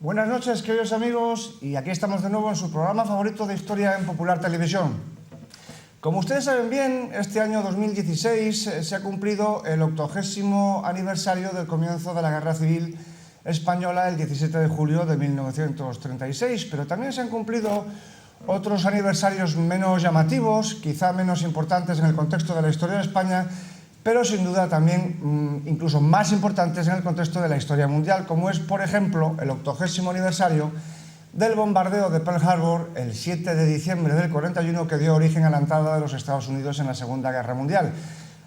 Buenas noches, queridos amigos, y aquí estamos de nuevo en su programa favorito de historia en Popular Televisión. Como ustedes saben bien, este año 2016 se ha cumplido el 80º aniversario del comienzo de la Guerra Civil Española el 17 de julio de 1936, pero también se han cumplido otros aniversarios menos llamativos, quizá menos importantes en el contexto de la historia de España, pero sin duda también incluso más importantes en el contexto de la historia mundial, como es, por ejemplo, el 80º aniversario del bombardeo de Pearl Harbor el 7 de diciembre del 41, que dio origen a la entrada de los Estados Unidos en la Segunda Guerra Mundial.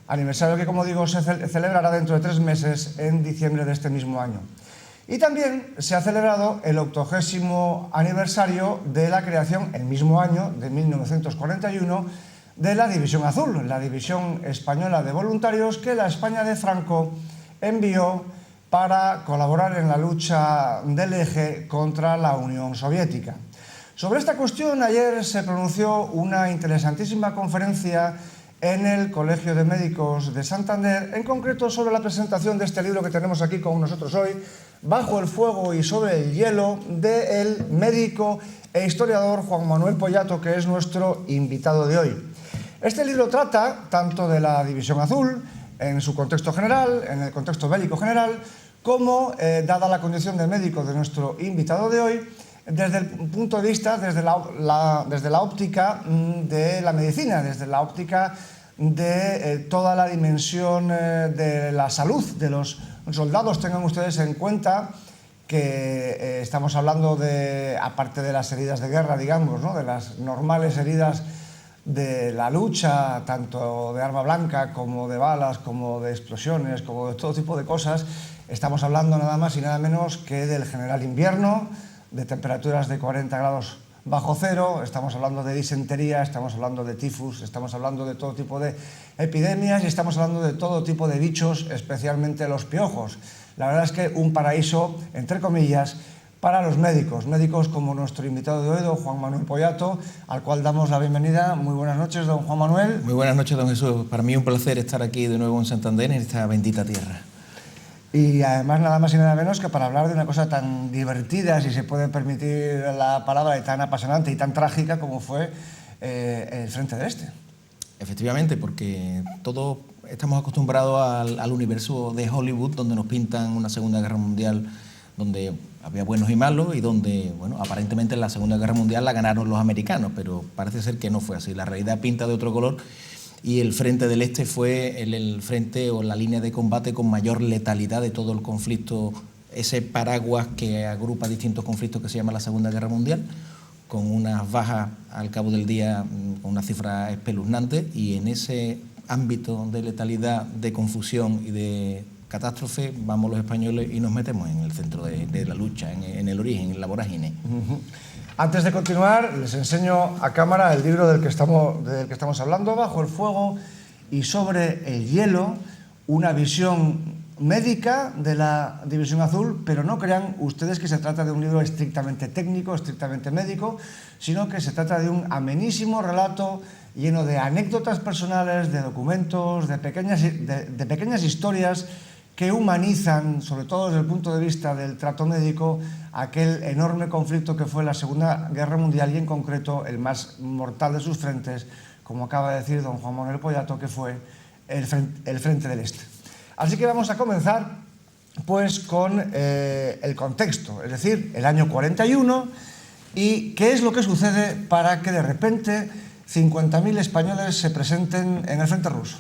Aniversario que, como digo, se celebrará dentro de 3 meses, en diciembre de este mismo año. Y también se ha celebrado el 80º aniversario de la creación, el mismo año, de 1941, de la División Azul, la División Española de Voluntarios que la España de Franco envió para colaborar en la lucha del Eje contra la Unión Soviética. Sobre esta cuestión, ayer se pronunció una interesantísima conferencia en el Colegio de Médicos de Santander, en concreto sobre la presentación de este libro que tenemos aquí con nosotros hoy, Bajo el fuego y sobre el hielo, del médico e historiador Juan Manuel Poyato, que es nuestro invitado de hoy. Este libro trata tanto de la División Azul, en su contexto general, en el contexto bélico general, como, dada la condición de médico de nuestro invitado de hoy, desde el punto de vista, desde la óptica de la medicina, desde la óptica de toda la dimensión de la salud de los soldados. Tengan ustedes en cuenta que estamos hablando de, aparte de las heridas de guerra, digamos, ¿no?, de las normales heridas de la lucha, tanto de arma blanca como de balas, como de explosiones, como de todo tipo de cosas, estamos hablando nada más y nada menos que del general invierno, de temperaturas de 40 grados bajo cero, estamos hablando de disentería, estamos hablando de tifus, estamos hablando de todo tipo de epidemias y estamos hablando de todo tipo de bichos, especialmente los piojos. La verdad es que un paraíso, entre comillas, para los médicos como nuestro invitado de hoy, don Juan Manuel Poyato, al cual damos la bienvenida. Muy buenas noches, don Juan Manuel. Muy buenas noches, don Jesús. Para mí un placer estar aquí de nuevo en Santander, en esta bendita tierra. Y además nada más y nada menos que para hablar de una cosa tan divertida, si se puede permitir la palabra, y tan apasionante y tan trágica como fue el Frente del Este. Efectivamente, porque todos estamos acostumbrados al universo de Hollywood, donde nos pintan una Segunda Guerra Mundial donde había buenos y malos y donde, bueno, aparentemente en la Segunda Guerra Mundial la ganaron los americanos, pero parece ser que no fue así. La realidad pinta de otro color y el Frente del Este fue el frente o la línea de combate con mayor letalidad de todo el conflicto, ese paraguas que agrupa distintos conflictos que se llama la Segunda Guerra Mundial, con unas bajas al cabo del día, con una cifra espeluznante, y en ese ámbito de letalidad, de confusión y de catástrofe, vamos los españoles y nos metemos en el centro de la lucha, en el origen, en la vorágine. Antes de continuar, les enseño a cámara el libro del que estamos hablando, Bajo el fuego y sobre el hielo, una visión médica de la División Azul, pero no crean ustedes que se trata de un libro estrictamente técnico, estrictamente médico, sino que se trata de un amenísimo relato lleno de anécdotas personales, de documentos, de pequeñas historias que humanizan, sobre todo desde el punto de vista del trato médico, aquel enorme conflicto que fue la Segunda Guerra Mundial y en concreto el más mortal de sus frentes, como acaba de decir don Juan Manuel Poyato, que fue el Frente del Este. Así que vamos a comenzar pues con el contexto, es decir, el año 41 y qué es lo que sucede para que de repente 50.000 españoles se presenten en el frente ruso.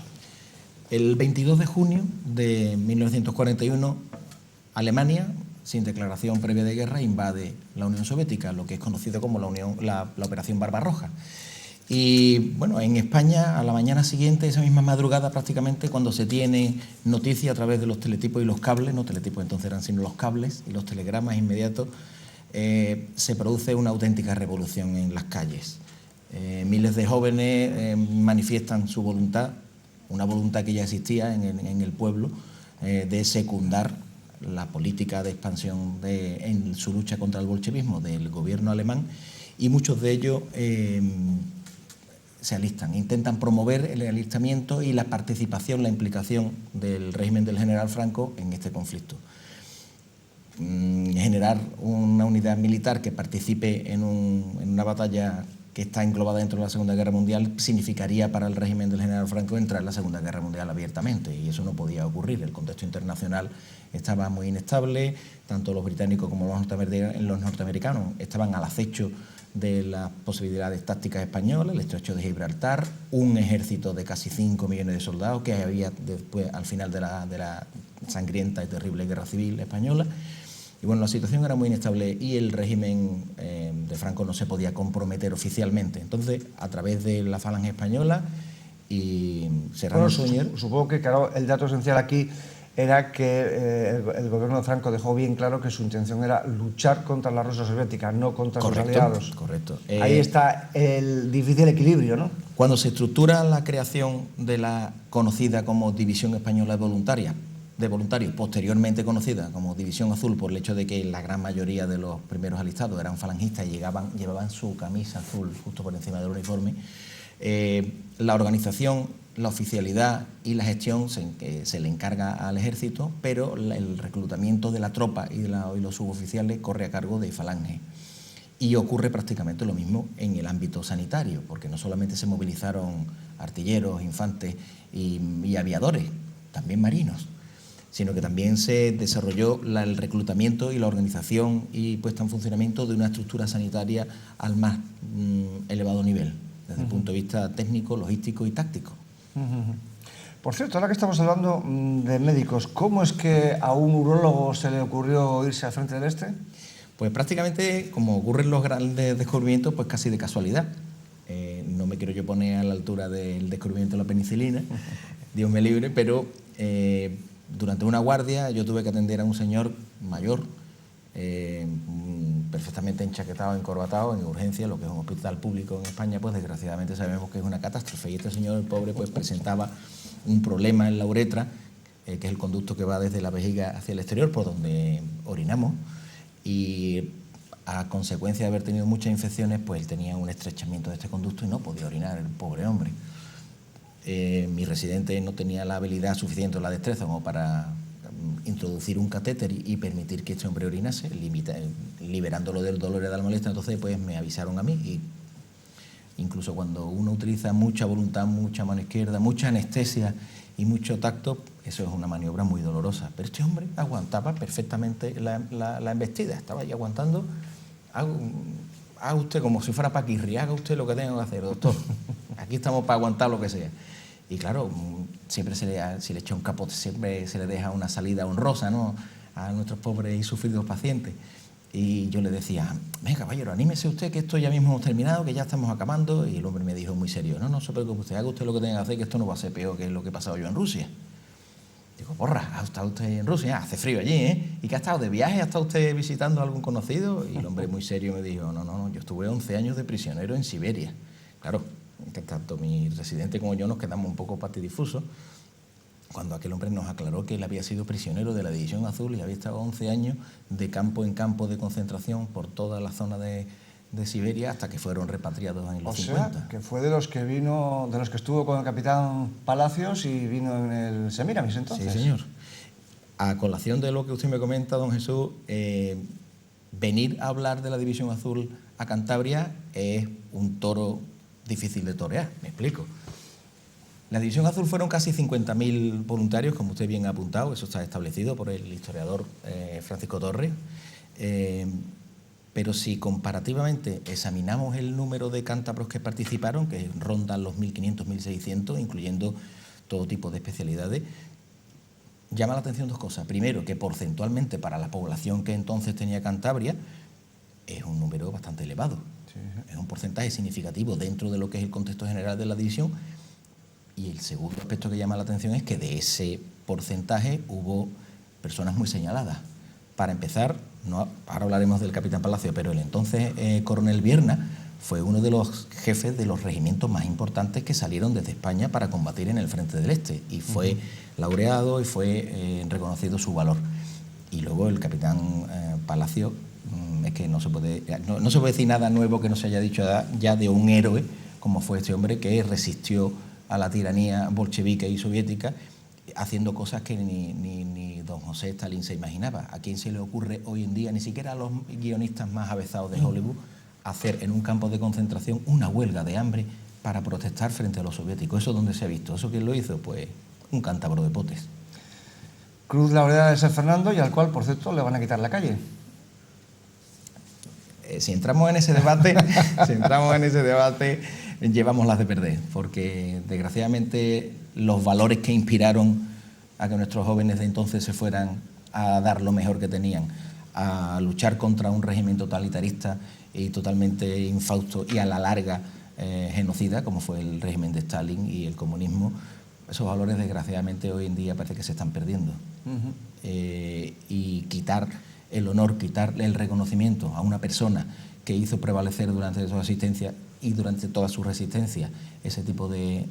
El 22 de junio de 1941, Alemania, sin declaración previa de guerra, invade la Unión Soviética, lo que es conocido como la Operación Barbarroja. Y bueno, en España, a la mañana siguiente, esa misma madrugada prácticamente, cuando se tiene noticia a través de los teletipos y los cables, no teletipos entonces eran sino los cables y los telegramas inmediatos, se produce una auténtica revolución en las calles. Miles de jóvenes manifiestan su voluntad, una voluntad que ya existía en el pueblo, de secundar la política de expansión en su lucha contra el bolchevismo del gobierno alemán, y muchos de ellos se alistan, intentan promover el alistamiento y la participación, la implicación del régimen del general Franco en este conflicto. Generar una unidad militar que participe en una batalla que está englobada dentro de la Segunda Guerra Mundial significaría para el régimen del general Franco entrar en la Segunda Guerra Mundial abiertamente, y eso no podía ocurrir. El contexto internacional estaba muy inestable, tanto los británicos como los norteamericanos estaban al acecho de las posibilidades tácticas españolas, el estrecho de Gibraltar, un ejército de casi 5 millones de soldados que había después, al final de la sangrienta y terrible guerra civil española. Y bueno, la situación era muy inestable y el régimen de Franco no se podía comprometer oficialmente. Entonces, a través de la Falange Española y Serrano Suñer... Supongo que, claro, el dato esencial aquí era que el gobierno de Franco dejó bien claro que su intención era luchar contra la Rusia soviética, no contra sus aliados. Correcto. Ahí está el difícil equilibrio, ¿no? Cuando se estructura la creación de la conocida como División Española de voluntarios, posteriormente conocida como División Azul, por el hecho de que la gran mayoría de los primeros alistados eran falangistas y llevaban su camisa azul justo por encima del uniforme, la organización, la oficialidad y la gestión se le encarga al ejército, pero el reclutamiento de la tropa y los suboficiales corre a cargo de Falange. Y ocurre prácticamente lo mismo en el ámbito sanitario, porque no solamente se movilizaron artilleros, infantes y aviadores, también marinos, sino que también se desarrolló el reclutamiento y la organización y puesta en funcionamiento de una estructura sanitaria al más elevado nivel, desde el punto de vista técnico, logístico y táctico. Por cierto, ahora que estamos hablando de médicos, ¿cómo es que a un urólogo se le ocurrió irse al frente del Este? Pues prácticamente, como ocurren los grandes descubrimientos, pues casi de casualidad. No me quiero yo poner a la altura del descubrimiento de la penicilina, Dios me libre, pero durante una guardia yo tuve que atender a un señor mayor, perfectamente enchaquetado, encorbatado, en urgencia, lo que es un hospital público en España, pues desgraciadamente sabemos que es una catástrofe. Y este señor, el pobre, pues presentaba un problema en la uretra, que es el conducto que va desde la vejiga hacia el exterior, por donde orinamos, y a consecuencia de haber tenido muchas infecciones, pues él tenía un estrechamiento de este conducto y no podía orinar, el pobre hombre. Mi residente no tenía la habilidad suficiente o la destreza como para introducir un catéter y permitir que este hombre orinase, liberándolo del dolor y de la molestia. Entonces pues me avisaron a mí, y incluso cuando uno utiliza mucha voluntad, mucha mano izquierda, mucha anestesia y mucho tacto, eso es una maniobra muy dolorosa. Pero este hombre aguantaba perfectamente la embestida, estaba ahí aguantando. Haga usted como si fuera Paquirri, haga usted lo que tenga que hacer, doctor. Aquí estamos para aguantar lo que sea. Y claro, siempre se le echa un capote, siempre se le deja una salida honrosa, ¿no?, a nuestros pobres y sufridos pacientes. Y yo le decía, venga, caballero, anímese usted, que esto ya mismo hemos terminado, que ya estamos acabando. Y el hombre me dijo muy serio, no se preocupe usted, haga usted lo que tenga que hacer, que esto no va a ser peor que lo que he pasado yo en Rusia. Digo, porra, ¿ha estado usted en Rusia? Hace frío allí, ¿eh? ¿Y qué ha estado de viaje? ¿Ha estado usted visitando a algún conocido? Y el hombre muy serio me dijo, no, yo estuve 11 años de prisionero en Siberia. Claro, tanto mi residente como yo nos quedamos un poco patidifusos cuando aquel hombre nos aclaró que él había sido prisionero de la División Azul y había estado 11 años de campo en campo de concentración por toda la zona de Siberia hasta que fueron repatriados en los 50. O sea, que fue de los que estuvo con el capitán Palacios y vino en el Semiramis entonces. Sí, señor. A colación de lo que usted me comenta, don Jesús, venir a hablar de la División Azul a Cantabria es un toro difícil de torear, me explico. La División Azul fueron casi 50.000 voluntarios, como usted bien ha apuntado, eso está establecido por el historiador Francisco Torres, pero si comparativamente examinamos el número de cántabros que participaron, que rondan los 1.500, 1.600, incluyendo todo tipo de especialidades, llama la atención dos cosas. Primero, que porcentualmente para la población que entonces tenía Cantabria es un número bastante elevado. Sí. Es un porcentaje significativo dentro de lo que es el contexto general de la división. Y el segundo aspecto que llama la atención es que de ese porcentaje hubo personas muy señaladas. Para empezar, ahora hablaremos del capitán Palacio, pero el entonces coronel Vierna fue uno de los jefes de los regimientos más importantes que salieron desde España para combatir en el Frente del Este, y fue laureado y fue reconocido su valor. Y luego el capitán Palacio, es que no se puede decir nada nuevo que no se haya dicho ya de un héroe como fue este hombre, que resistió a la tiranía bolchevique y soviética, haciendo cosas que ni don José Stalin se imaginaba. ¿A quién se le ocurre hoy en día, ni siquiera a los guionistas más avezados de Hollywood, hacer en un campo de concentración una huelga de hambre para protestar frente a los soviéticos? ¿Eso dónde se ha visto? ¿Eso quién lo hizo? Pues un cántabro de potes. Cruz laureada de San Fernando, y al cual, por cierto, le van a quitar la calle. Si entramos en ese debate, llevamos las de perder, porque desgraciadamente los valores que inspiraron a que nuestros jóvenes de entonces se fueran a dar lo mejor que tenían, a luchar contra un régimen totalitarista y totalmente infausto y a la larga genocida, como fue el régimen de Stalin y el comunismo, esos valores desgraciadamente hoy en día parece que se están perdiendo. Y quitar el honor, quitarle el reconocimiento a una persona que hizo prevalecer durante su existencia y durante toda su resistencia ese tipo de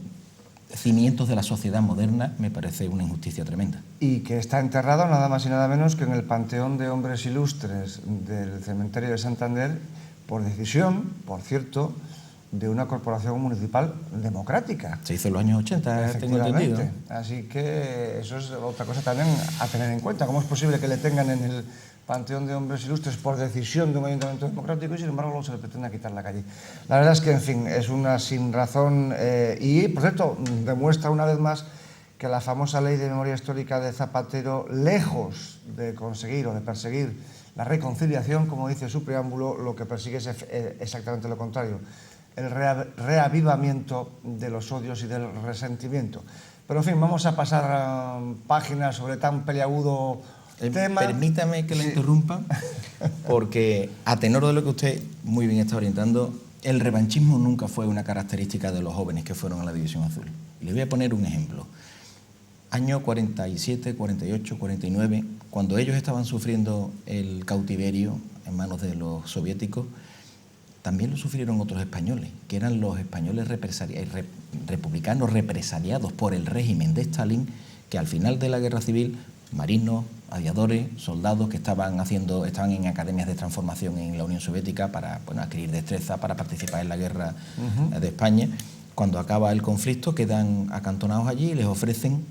cimientos de la sociedad moderna, me parece una injusticia tremenda. Y que está enterrado nada más y nada menos que en el Panteón de Hombres Ilustres del Cementerio de Santander, por decisión, por cierto, de una corporación municipal democrática. Se hizo en los años 80, tengo entendido. Así que eso es otra cosa también a tener en cuenta. ¿Cómo es posible que le tengan en el Panteón de Hombres Ilustres por decisión de un ayuntamiento democrático y sin embargo luego se le pretende quitar la calle? La verdad es que, en fin, es una sin razón y, por cierto, demuestra una vez más que la famosa ley de memoria histórica de Zapatero, lejos de conseguir o de perseguir la reconciliación, como dice su preámbulo, lo que persigue es exactamente lo contrario: el reavivamiento de los odios y del resentimiento. Pero, en fin, vamos a pasar páginas sobre tan peliagudo tema. Permítame que le interrumpa, porque a tenor de lo que usted muy bien está orientando, el revanchismo nunca fue una característica de los jóvenes que fueron a la División Azul. Y le voy a poner un ejemplo. Año 47, 48, 49, cuando ellos estaban sufriendo el cautiverio en manos de los soviéticos, también lo sufrieron otros españoles, que eran los españoles republicanos represaliados por el régimen de Stalin, que al final de la guerra civil, marinos, aviadores, soldados que estaban en academias de transformación en la Unión Soviética para adquirir destreza para participar en la guerra de España. Cuando acaba el conflicto quedan acantonados allí y les ofrecen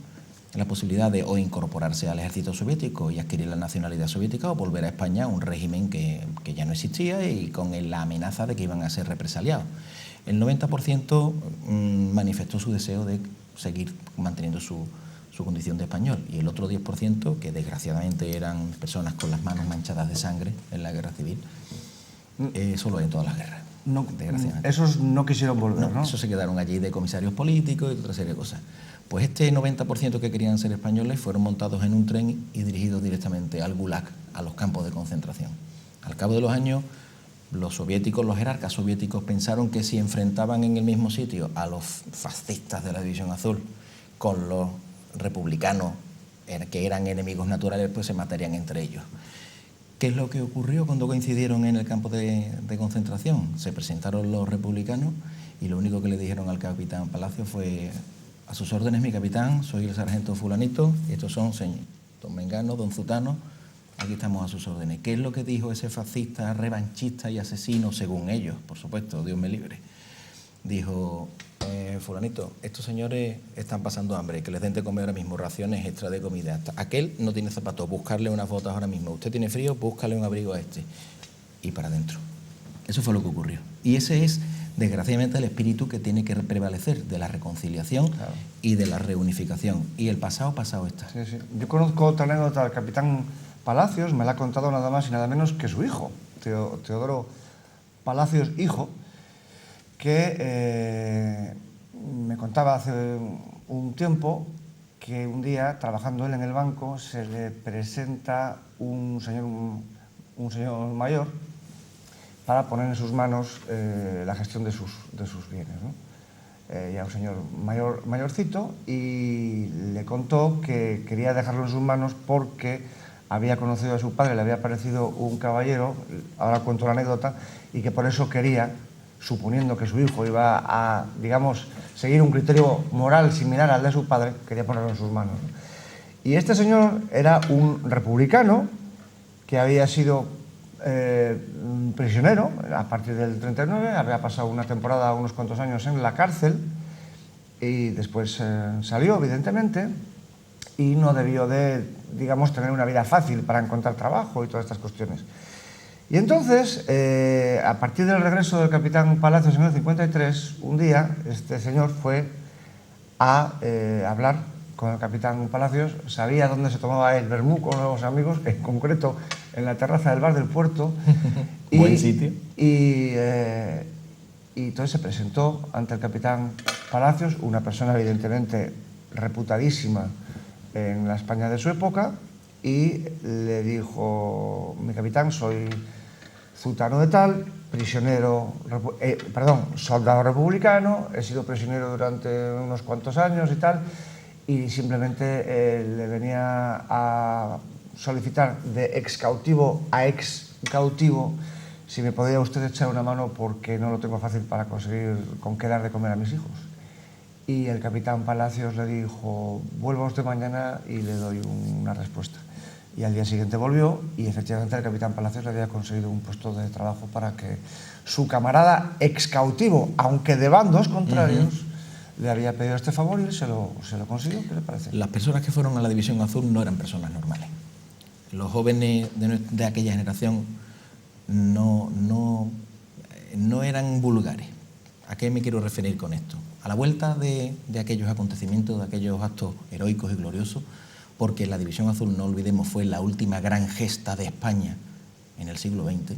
la posibilidad de o incorporarse al ejército soviético y adquirir la nacionalidad soviética, o volver a España, un régimen que ya no existía y con la amenaza de que iban a ser represaliados. El 90% manifestó su deseo de seguir manteniendo su condición de español, y el otro 10%, que desgraciadamente eran personas con las manos manchadas de sangre en la guerra civil, eso lo hay en todas las guerras. No, esos no quisieron volver, ¿no? Esos se quedaron allí de comisarios políticos y otra serie de cosas. Pues este 90% que querían ser españoles fueron montados en un tren y dirigidos directamente al Gulag, a los campos de concentración. Al cabo de los años, los soviéticos, los jerarcas soviéticos, pensaron que si enfrentaban en el mismo sitio a los fascistas de la División Azul con los republicanos, que eran enemigos naturales, pues se matarían entre ellos. ¿Qué es lo que ocurrió cuando coincidieron en el campo de concentración? Se presentaron los republicanos y lo único que le dijeron al capitán Palacio fue: a sus órdenes, mi capitán, soy el sargento fulanito, y estos son don Mengano, don Zutano, aquí estamos a sus órdenes. ¿Qué es lo que dijo ese fascista, revanchista y asesino, según ellos, por supuesto, Dios me libre? Dijo: fulanito, estos señores están pasando hambre, que les den de comer ahora mismo, raciones extra de comida. Aquel no tiene zapatos, buscarle unas botas ahora mismo. Usted tiene frío, búscale un abrigo a este. Y para adentro. Eso fue lo que ocurrió. Y ese es, desgraciadamente, el espíritu que tiene que prevalecer, de la reconciliación, claro, y de la reunificación. Y el pasado está. Sí, sí. Yo conozco otra anécdota del capitán Palacios, me la ha contado nada más y nada menos que su hijo, Teodoro Palacios, hijo, que me contaba hace un tiempo que un día, trabajando él en el banco, se le presenta un señor mayor para poner en sus manos la gestión de sus bienes, ¿no? Ya un señor mayorcito, y le contó que quería dejarlo en sus manos porque había conocido a su padre, le había parecido un caballero, ahora cuento la anécdota, y que por eso quería, suponiendo que su hijo iba a, digamos, seguir un criterio moral similar al de su padre, quería ponerlo en sus manos, ¿no? Y este señor era un republicano que había sido prisionero a partir del 39, había pasado una temporada, unos cuantos años en la cárcel, y después salió, evidentemente, y no debió de, digamos, tener una vida fácil para encontrar trabajo y todas estas cuestiones. Y entonces, a partir del regreso del capitán Palacios en el 53, un día este señor fue a hablar con el capitán Palacios, sabía dónde se tomaba el vermú con los amigos, en concreto en la terraza del bar del puerto. Buen sitio. Y entonces se presentó ante el capitán Palacios, una persona evidentemente reputadísima en la España de su época, y le dijo: mi capitán, soy zutano de tal, soldado republicano, he sido prisionero durante unos cuantos años y tal, y simplemente le venía a solicitar de ex cautivo a ex cautivo si me podía usted echar una mano porque no lo tengo fácil para conseguir con qué dar de comer a mis hijos. Y el capitán Palacios le dijo: vuelva usted mañana y le doy una respuesta. Y al día siguiente volvió, y efectivamente el capitán Palacios le había conseguido un puesto de trabajo para que su camarada ex cautivo, aunque de bandos contrarios, le había pedido este favor, y él se lo consiguió. ¿Qué le parece? Las personas que fueron a la División Azul no eran personas normales. Los jóvenes de aquella generación no eran vulgares. ¿A qué me quiero referir con esto? A la vuelta de aquellos acontecimientos, de aquellos actos heroicos y gloriosos, porque la División Azul, no olvidemos, fue la última gran gesta de España en el siglo XX.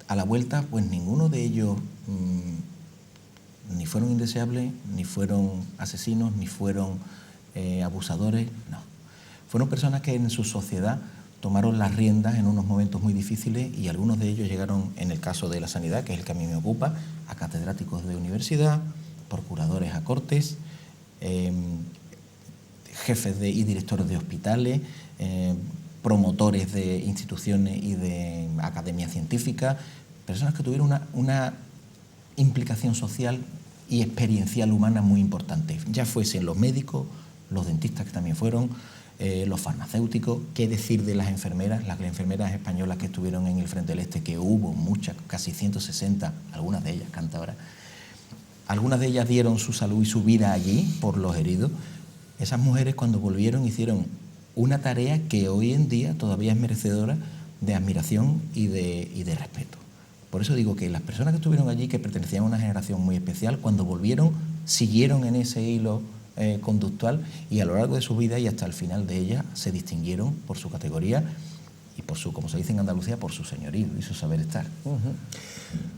A la vuelta, pues ninguno de ellos ni fueron indeseables, ni fueron asesinos, ni fueron abusadores, no. Fueron personas que en su sociedad tomaron las riendas en unos momentos muy difíciles, y algunos de ellos llegaron, en el caso de la sanidad, que es el que a mí me ocupa, a catedráticos de universidad, procuradores a cortes, jefes y directores de hospitales, promotores de instituciones y de academias científicas, personas que tuvieron una implicación social y experiencial humana muy importante, ya fuesen los médicos, los dentistas, que también fueron, los farmacéuticos. ¿Qué decir de las enfermeras españolas que estuvieron en el Frente del Este, que hubo muchas, casi 160, algunas de ellas cántabras? Algunas de ellas dieron su salud y su vida allí por los heridos. Esas mujeres, cuando volvieron, hicieron una tarea que hoy en día todavía es merecedora de admiración y de respeto. Por eso digo que las personas que estuvieron allí, que pertenecían a una generación muy especial, cuando volvieron, siguieron en ese hilo conductual, y a lo largo de su vida y hasta el final de ella se distinguieron por su categoría y por su, como se dice en Andalucía, por su señorío y su saber estar.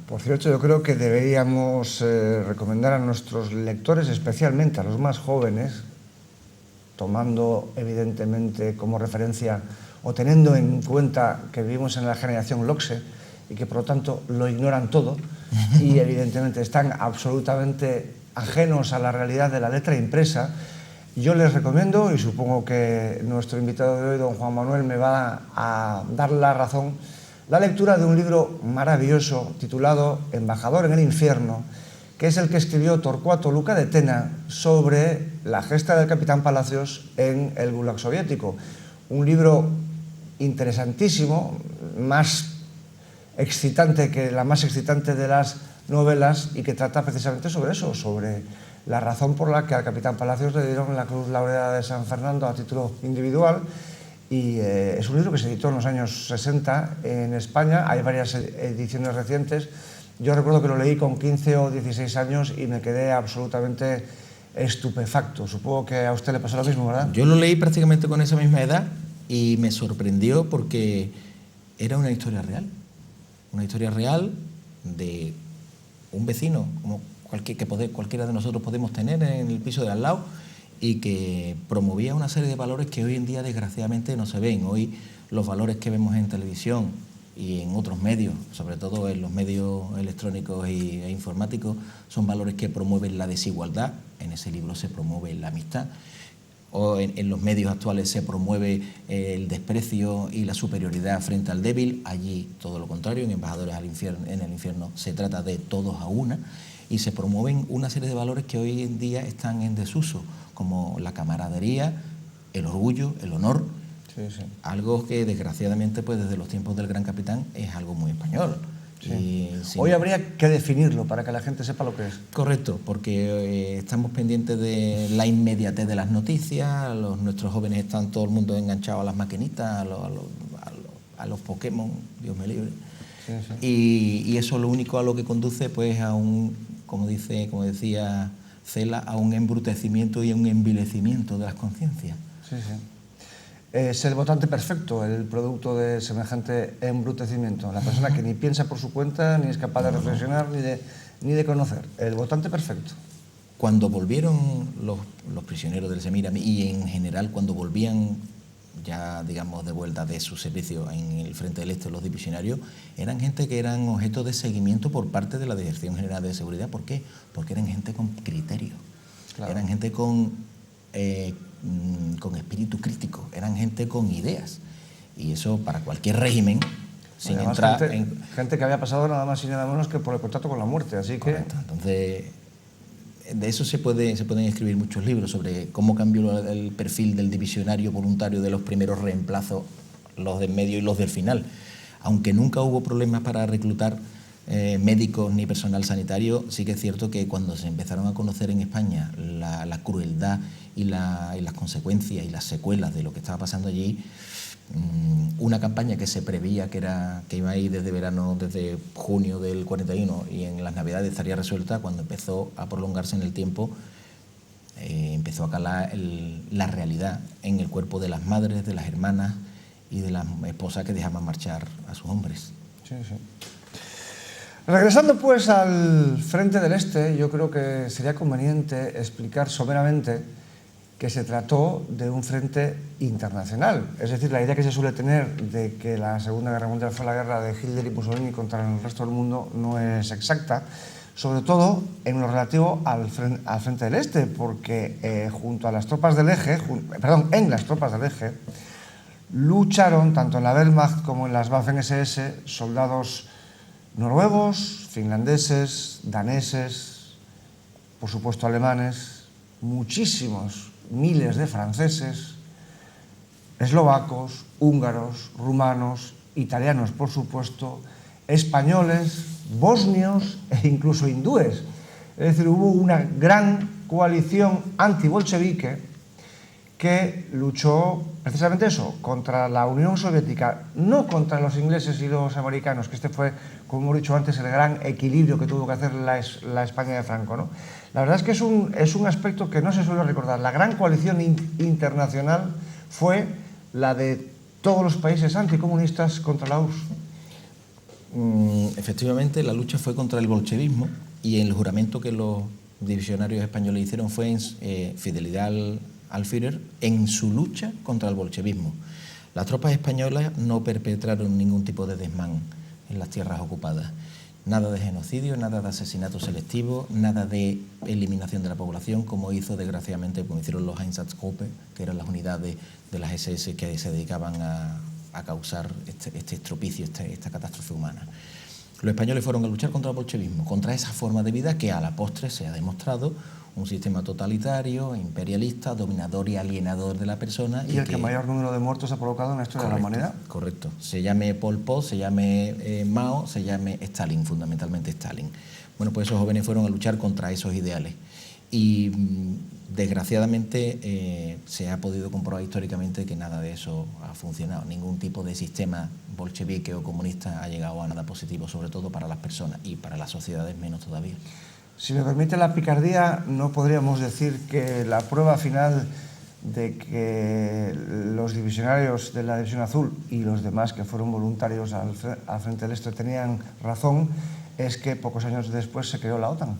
Por cierto, yo creo que deberíamos recomendar a nuestros lectores, especialmente a los más jóvenes, tomando evidentemente como referencia o teniendo en cuenta que vivimos en la generación LOCSE y que por lo tanto lo ignoran todo y evidentemente están absolutamente ajenos a la realidad de la letra impresa, yo les recomiendo, y supongo que nuestro invitado de hoy, don Juan Manuel, me va a dar la razón, la lectura de un libro maravilloso titulado Embajador en el infierno, que es el que escribió Torcuato Luca de Tena sobre la gesta del capitán Palacios en el Gulag soviético. Un libro interesantísimo, más excitante que la más excitante de las novelas, y que trata precisamente sobre eso, sobre la razón por la que al capitán Palacios le dieron la Cruz Laureada de San Fernando a título individual. Y es un libro que se editó en los años 60 en España, hay varias ediciones recientes. Yo recuerdo que lo leí con 15 o 16 años y me quedé absolutamente estupefacto. Supongo que a usted le pasó lo mismo, ¿verdad? Yo lo leí prácticamente con esa misma edad y me sorprendió porque era una historia real de un vecino, como cualquiera de nosotros podemos tener en el piso de al lado, y que promovía una serie de valores que hoy en día desgraciadamente no se ven. Hoy los valores que vemos en televisión y en otros medios, sobre todo en los medios electrónicos e informáticos, son valores que promueven la desigualdad. En ese libro se promueve la amistad. O en los medios actuales se promueve el desprecio y la superioridad frente al débil. Allí todo lo contrario, en Embajadores en el infierno se trata de todos a una, y se promueven una serie de valores que hoy en día están en desuso, como la camaradería, el orgullo, el honor. Sí, sí. Algo que desgraciadamente pues desde los tiempos del Gran Capitán es algo muy español. Sí. Hoy habría que definirlo para que la gente sepa lo que es. Correcto, porque estamos pendientes de la inmediatez de las noticias, nuestros jóvenes están todo el mundo enganchado a las maquinitas, a los Pokémon, Dios me libre. Sí, sí. Y eso lo único a lo que conduce pues a un, como decía Cela, a un embrutecimiento y a un envilecimiento de las conciencias. Sí, sí. Es el votante perfecto, el producto de semejante embrutecimiento. La persona que ni piensa por su cuenta, ni es capaz de reflexionar, ni de conocer. El votante perfecto. Cuando volvieron los prisioneros del Semíramis, y en general cuando volvían ya, digamos, de vuelta de su servicio en el Frente del Este, los divisionarios, eran gente que eran objeto de seguimiento por parte de la Dirección General de Seguridad. ¿Por qué? Porque eran gente con criterio, claro. Eran gente con espíritu crítico, eran gente con ideas, y eso para cualquier régimen, sin entrar gente que había pasado nada más y nada menos que por el contacto con la muerte, así correcto. Entonces, de eso se pueden escribir muchos libros sobre cómo cambió el perfil del divisionario voluntario de los primeros reemplazos, los del medio y los del final. Aunque nunca hubo problemas para reclutar médicos ni personal sanitario, sí que es cierto que cuando se empezaron a conocer en España la crueldad y las consecuencias y las secuelas de lo que estaba pasando allí, una campaña que se preveía que iba a ir desde verano, desde junio del 41, y en las Navidades estaría resuelta, cuando empezó a prolongarse en el tiempo, empezó a calar la realidad en el cuerpo de las madres, de las hermanas y de las esposas que dejaban marchar a sus hombres. Sí, sí. Regresando pues al Frente del Este, yo creo que sería conveniente explicar someramente que se trató de un frente internacional. Es decir, la idea que se suele tener de que la Segunda Guerra Mundial fue la guerra de Hitler y Mussolini contra el resto del mundo no es exacta, sobre todo en lo relativo al Frente del Este, porque junto a las tropas del eje, en las tropas del eje, lucharon tanto en la Wehrmacht como en las Waffen-SS soldados noruegos, finlandeses, daneses, por supuesto alemanes, muchísimos, miles de franceses, eslovacos, húngaros, rumanos, italianos, por supuesto, españoles, bosnios e incluso hindúes. Es decir, hubo una gran coalición antibolchevique que luchó precisamente eso, contra la Unión Soviética, no contra los ingleses y los americanos, que este fue, como hemos dicho antes, el gran equilibrio que tuvo que hacer la España de Franco, ¿no? La verdad es que es un aspecto que no se suele recordar. La gran coalición internacional fue la de todos los países anticomunistas contra la URSS. Efectivamente, la lucha fue contra el bolchevismo, y el juramento que los divisionarios españoles hicieron fue en fidelidad al Führer en su lucha contra el bolchevismo. Las tropas españolas no perpetraron ningún tipo de desmán en las tierras ocupadas. Nada de genocidio, nada de asesinato selectivo, nada de eliminación de la población, como desgraciadamente, como hicieron los Einsatzgruppe, que eran las unidades de las SS que se dedicaban a causar este estropicio, esta catástrofe humana. Los españoles fueron a luchar contra el bolchevismo, contra esa forma de vida que a la postre se ha demostrado un sistema totalitario, imperialista, dominador y alienador de la persona. Y el que mayor número de muertos ha provocado en la historia de la humanidad. Correcto. Se llame Pol Pot, se llame Mao, se llame Stalin, fundamentalmente Stalin. Bueno, pues esos jóvenes fueron a luchar contra esos ideales. Y desgraciadamente se ha podido comprobar históricamente que nada de eso ha funcionado. Ningún tipo de sistema bolchevique o comunista ha llegado a nada positivo, sobre todo para las personas, y para las sociedades menos todavía. Si me permite la picardía, no podríamos decir que la prueba final de que los divisionarios de la División Azul y los demás que fueron voluntarios al Frente del Este tenían razón, es que pocos años después se creó la OTAN.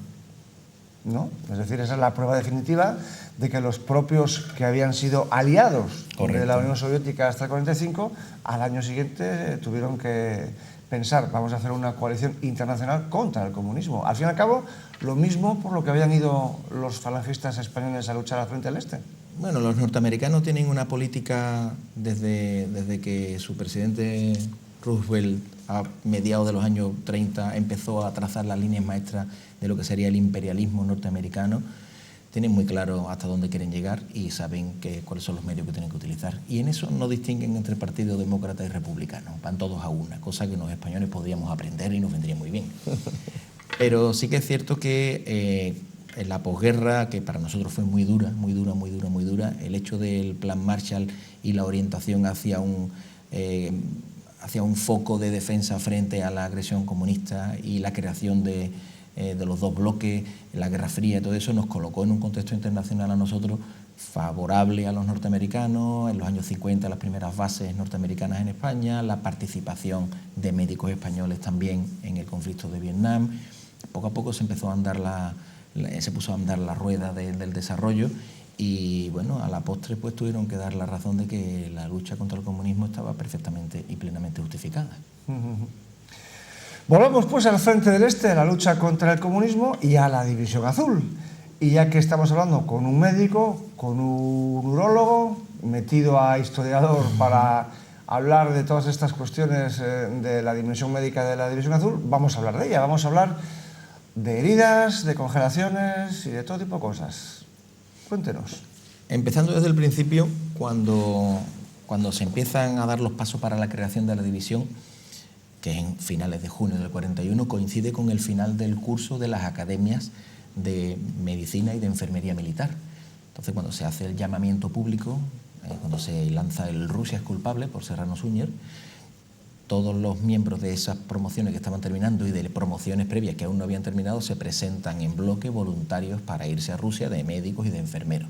¿no? Es decir, esa es la prueba definitiva de que los propios que habían sido aliados de la Unión Soviética hasta el 45, al año siguiente tuvieron que pensar, vamos a hacer una coalición internacional contra el comunismo. Al fin y al cabo, lo mismo por lo que habían ido los falangistas españoles a luchar al frente del Este. Bueno, los norteamericanos tienen una política desde que su presidente Roosevelt, a mediados de los años 30, empezó a trazar las líneas maestras de lo que sería el imperialismo norteamericano. Tienen muy claro hasta dónde quieren llegar y saben cuáles son los medios que tienen que utilizar. Y en eso no distinguen entre partido demócrata y republicano, van todos a una, cosa que los españoles podríamos aprender y nos vendría muy bien. Pero sí que es cierto que en la posguerra, que para nosotros fue muy dura, el hecho del plan Marshall y la orientación hacia un foco de defensa frente a la agresión comunista y la creación de los dos bloques, la Guerra Fría, todo eso nos colocó en un contexto internacional a nosotros favorable a los norteamericanos. En los años 50 las primeras bases norteamericanas en España, la participación de médicos españoles también en el conflicto de Vietnam. Poco a poco se puso a andar la rueda del desarrollo y bueno, a la postre pues tuvieron que dar la razón de que la lucha contra el comunismo estaba perfectamente y plenamente justificada. Volvamos pues al frente del Este, a la lucha contra el comunismo y a la División Azul. Y ya que estamos hablando con un médico, con un urólogo, metido a historiador para hablar de todas estas cuestiones de la dimensión médica de la División Azul, vamos a hablar de ella, vamos a hablar de heridas, de congelaciones y de todo tipo de cosas. Cuéntenos. Empezando desde el principio, cuando se empiezan a dar los pasos para la creación de la división, que es en finales de junio del 41, coincide con el final del curso de las academias de medicina y de enfermería militar. Entonces, cuando se hace el llamamiento público, cuando se lanza el Rusia es culpable por Serrano Suñer, todos los miembros de esas promociones que estaban terminando y de promociones previas que aún no habían terminado se presentan en bloque voluntarios para irse a Rusia, de médicos y de enfermeros.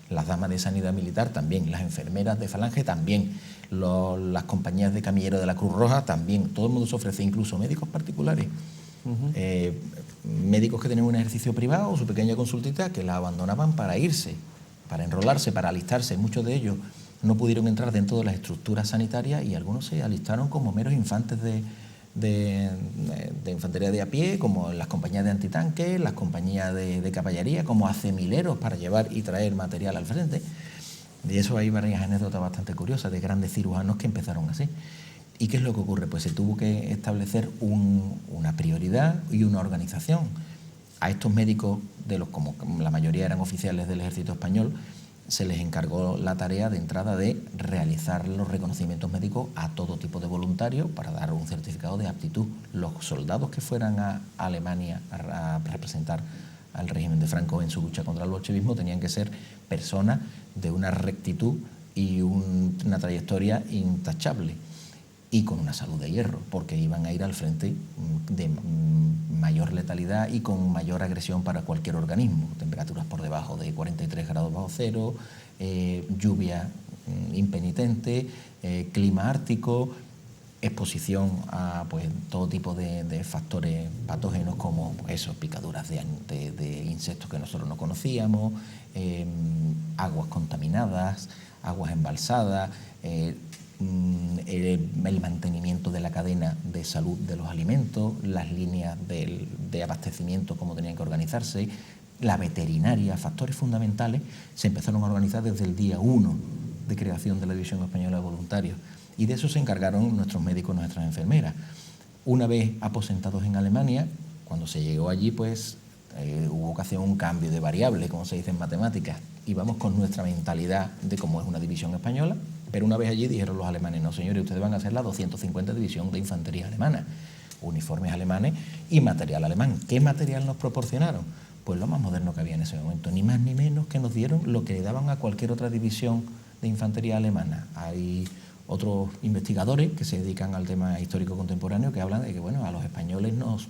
Las damas de sanidad militar también, las enfermeras de Falange también, las compañías de camilleros de la Cruz Roja también, todo el mundo se ofrece, incluso médicos particulares, médicos que tenían un ejercicio privado o su pequeña consultita que la abandonaban para irse, para enrolarse, para alistarse. Muchos de ellos no pudieron entrar dentro de las estructuras sanitarias y algunos se alistaron como meros infantes de infantería de a pie, como las compañías de antitanques, las compañías de caballería, como acemileros para llevar y traer material al frente. De eso hay varias anécdotas bastante curiosas de grandes cirujanos que empezaron así. ¿Y qué es lo que ocurre? Pues se tuvo que establecer una prioridad y una organización. A estos médicos, como la mayoría eran oficiales del ejército español, se les encargó la tarea de entrada de realizar los reconocimientos médicos a todo tipo de voluntarios para dar un certificado de aptitud. Los soldados que fueran a Alemania a representar al régimen de Franco en su lucha contra el bolchevismo tenían que ser personas de una rectitud y una trayectoria intachable y con una salud de hierro, porque iban a ir al frente de mayor letalidad y con mayor agresión para cualquier organismo. Temperaturas por debajo de 43 grados bajo cero, lluvia impenitente, clima ártico, exposición a todo tipo de factores patógenos como picaduras de insectos que nosotros no conocíamos, aguas contaminadas, aguas embalsadas, el mantenimiento de la cadena de salud de los alimentos, las líneas de abastecimiento, cómo tenían que organizarse, la veterinaria, factores fundamentales, se empezaron a organizar desde el día 1 de creación de la División Española de Voluntarios. Y de eso se encargaron nuestros médicos, nuestras enfermeras. Una vez aposentados en Alemania, cuando se llegó allí, pues hubo que hacer un cambio de variable, como se dice en matemáticas. Íbamos con nuestra mentalidad de cómo es una división española, pero una vez allí dijeron los alemanes: no señores, ustedes van a hacer la 250 División de Infantería Alemana, uniformes alemanes y material alemán. ¿Qué material nos proporcionaron? Pues lo más moderno que había en ese momento, ni más ni menos que nos dieron lo que le daban a cualquier otra división de infantería alemana. Hay otros investigadores que se dedican al tema histórico contemporáneo que hablan de que a los españoles nos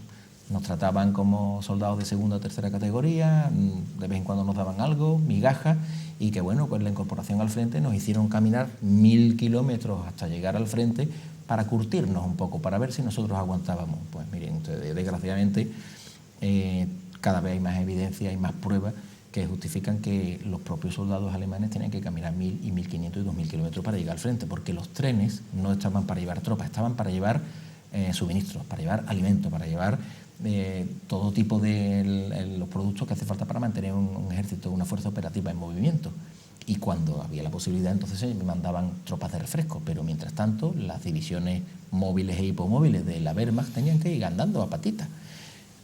trataban como soldados de segunda o tercera categoría, de vez en cuando nos daban algo, migajas, y que con la incorporación al frente nos hicieron caminar 1000 kilómetros hasta llegar al frente para curtirnos un poco, para ver si nosotros aguantábamos. Pues miren ustedes, desgraciadamente cada vez hay más evidencia, hay más pruebas que justifican que los propios soldados alemanes tenían que caminar 1.000 y 1.500 y 2.000 kilómetros para llegar al frente, porque los trenes no estaban para llevar tropas, estaban para llevar suministros, para llevar alimentos, para llevar todo tipo de los productos que hace falta para mantener un ejército, una fuerza operativa en movimiento. Y cuando había la posibilidad, entonces se mandaban tropas de refresco, pero mientras tanto las divisiones móviles e hipomóviles de la Wehrmacht tenían que ir andando a patitas.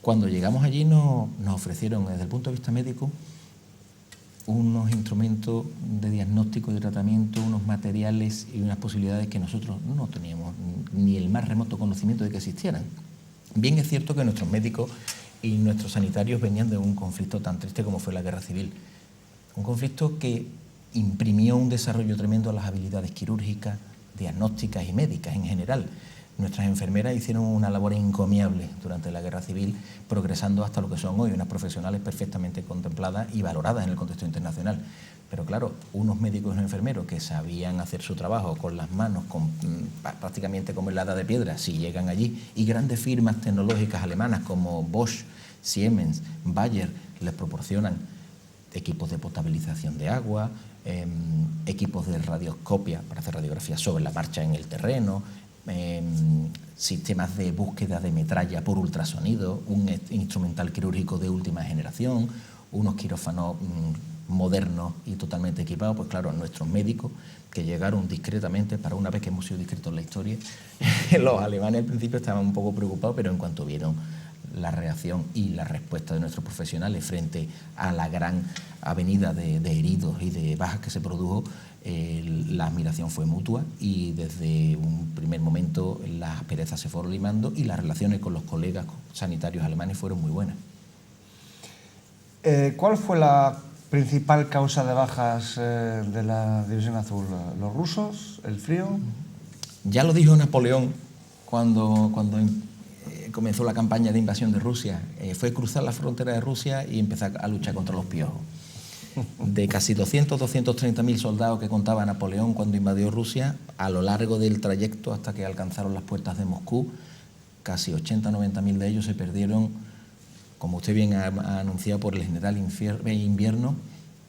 Cuando llegamos allí nos ofrecieron, desde el punto de vista médico, unos instrumentos de diagnóstico y de tratamiento, unos materiales y unas posibilidades que nosotros no teníamos ni el más remoto conocimiento de que existieran. Bien es cierto que nuestros médicos y nuestros sanitarios venían de un conflicto tan triste como fue la Guerra Civil. Un conflicto que imprimió un desarrollo tremendo a las habilidades quirúrgicas, diagnósticas y médicas en general. Nuestras enfermeras hicieron una labor encomiable durante la Guerra Civil, progresando hasta lo que son hoy, unas profesionales perfectamente contempladas y valoradas en el contexto internacional. Pero claro, unos médicos y unos enfermeros que sabían hacer su trabajo con las manos, prácticamente como en la edad de piedra, si llegan allí, y grandes firmas tecnológicas alemanas como Bosch, Siemens, Bayer, les proporcionan equipos de potabilización de agua, equipos de radioscopia para hacer radiografías sobre la marcha en el terreno, sistemas de búsqueda de metralla por ultrasonido, un instrumental quirúrgico de última generación, unos quirófanos modernos y totalmente equipados. Pues claro, nuestros médicos que llegaron discretamente, para una vez que hemos sido discretos en la historia, los alemanes al principio estaban un poco preocupados, pero en cuanto vieron la reacción y la respuesta de nuestros profesionales frente a la gran avenida de heridos y de bajas que se produjo, la admiración fue mutua y desde un primer momento las asperezas se fueron limando y las relaciones con los colegas sanitarios alemanes fueron muy buenas. ¿Cuál fue la principal causa de bajas de la División Azul? ¿Los rusos? ¿El frío? Ya lo dijo Napoleón cuando comenzó la campaña de invasión de Rusia. Fue cruzar la frontera de Rusia y empezar a luchar contra los piojos. De casi 230.000 soldados que contaba Napoleón cuando invadió Rusia, a lo largo del trayecto hasta que alcanzaron las puertas de Moscú, casi 80.000 de ellos se perdieron, como usted bien ha anunciado, por el general Invierno,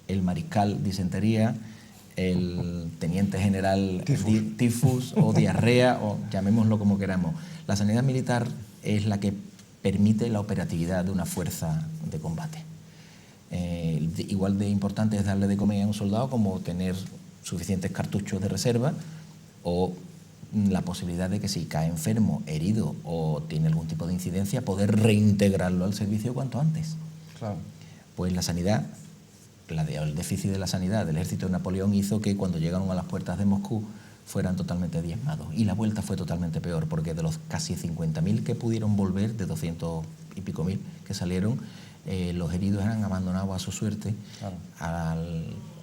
el mariscal Disentería, el teniente general tifus o diarrea, o llamémoslo como queramos. La sanidad militar es la que permite la operatividad de una fuerza de combate. Igual de importante es darle de comer a un soldado como tener suficientes cartuchos de reserva o la posibilidad de que si cae enfermo, herido o tiene algún tipo de incidencia, poder reintegrarlo al servicio cuanto antes. Claro. Pues la sanidad, el déficit de la sanidad del ejército de Napoleón hizo que cuando llegaron a las puertas de Moscú fueran totalmente diezmados. Y la vuelta fue totalmente peor, porque de los casi 50.000 que pudieron volver, de 200 y pico mil que salieron, los heridos eran abandonados a su suerte, claro,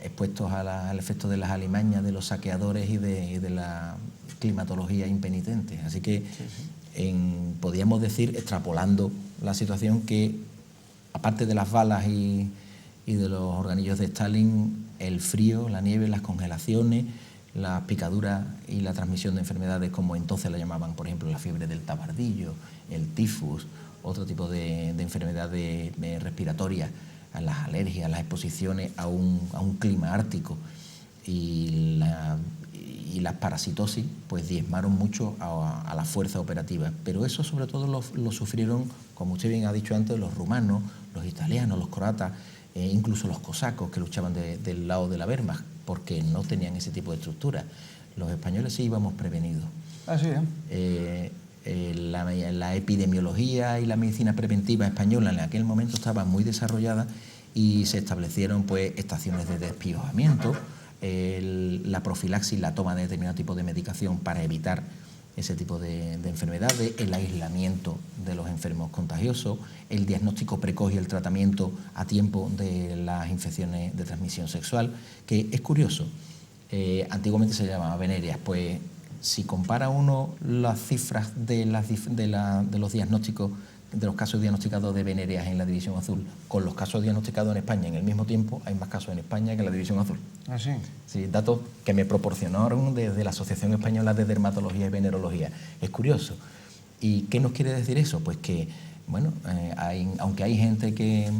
expuestos al efecto de las alimañas de los saqueadores y de la climatología impenitente. Así que podíamos decir, extrapolando la situación, que aparte de las balas y de los organillos de Stalin, el frío, la nieve, las congelaciones, las picaduras y la transmisión de enfermedades como entonces la llamaban, por ejemplo, la fiebre del tabardillo, el tifus, otro tipo de enfermedades respiratorias, las alergias, las exposiciones a un clima ártico y las parasitosis, pues diezmaron mucho a la fuerza operativa. Pero eso sobre todo lo sufrieron, como usted bien ha dicho antes, los rumanos, los italianos, los croatas, incluso los cosacos que luchaban del lado de la Wehrmacht, porque no tenían ese tipo de estructura. Los españoles sí íbamos prevenidos. Ah, sí, la epidemiología y la medicina preventiva española en aquel momento estaba muy desarrollada y se establecieron pues estaciones de despiojamiento, la profilaxis, la toma de determinado tipo de medicación para evitar ese tipo de enfermedades, el aislamiento de los enfermos contagiosos, el diagnóstico precoz y el tratamiento a tiempo de las infecciones de transmisión sexual, que es curioso. Antiguamente se llamaba venéreas, pues si compara uno las cifras de los diagnósticos, de los casos diagnosticados de venéreas en la División Azul con los casos diagnosticados en España en el mismo tiempo, hay más casos en España que en la División Azul. ¿Ah, sí? Sí, datos que me proporcionaron desde la Asociación Española de Dermatología y Venerología. Es curioso. ¿Y qué nos quiere decir eso? Pues que Bueno, aunque hay gente que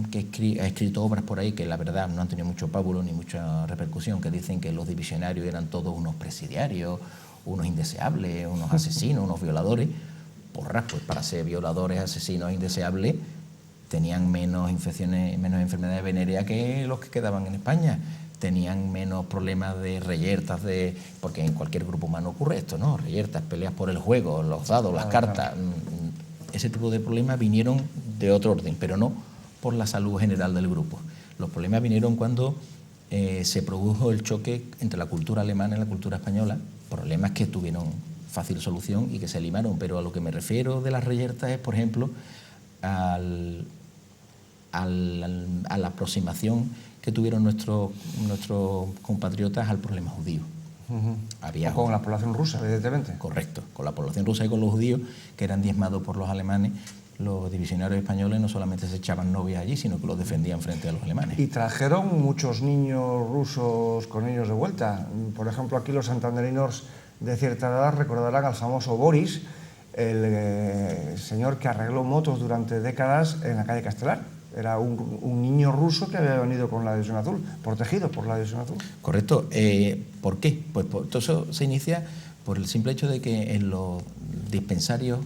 ha escrito obras por ahí que la verdad no han tenido mucho pábulo ni mucha repercusión, que dicen que los divisionarios eran todos unos presidiarios, unos indeseables, unos asesinos, unos violadores. Porras, pues para ser violadores, asesinos, indeseables, tenían menos infecciones, menos enfermedades venéreas que los que quedaban en España. Tenían menos problemas de reyertas, porque en cualquier grupo humano ocurre esto, ¿no? Reyertas, peleas por el juego, los dados, las cartas. Ese tipo de problemas vinieron de otro orden, pero no por la salud general del grupo. Los problemas vinieron cuando se produjo el choque entre la cultura alemana y la cultura española, problemas que tuvieron fácil solución y que se limaron, pero a lo que me refiero de las reyertas es, por ejemplo, a la aproximación que tuvieron nuestros compatriotas al problema judío. O con la población rusa, evidentemente. Correcto, con la población rusa y con los judíos, que eran diezmados por los alemanes. Los divisionarios españoles no solamente se echaban novias allí, sino que los defendían frente a los alemanes. Y trajeron muchos niños rusos con ellos de vuelta. Por ejemplo, aquí los santanderinos de cierta edad recordarán al famoso Boris, el señor que arregló motos durante décadas en la calle Castelar. Era un niño ruso que había venido con la División Azul, protegido por la División Azul. Correcto. ¿Por qué? Pues todo eso se inicia por el simple hecho de que en los dispensarios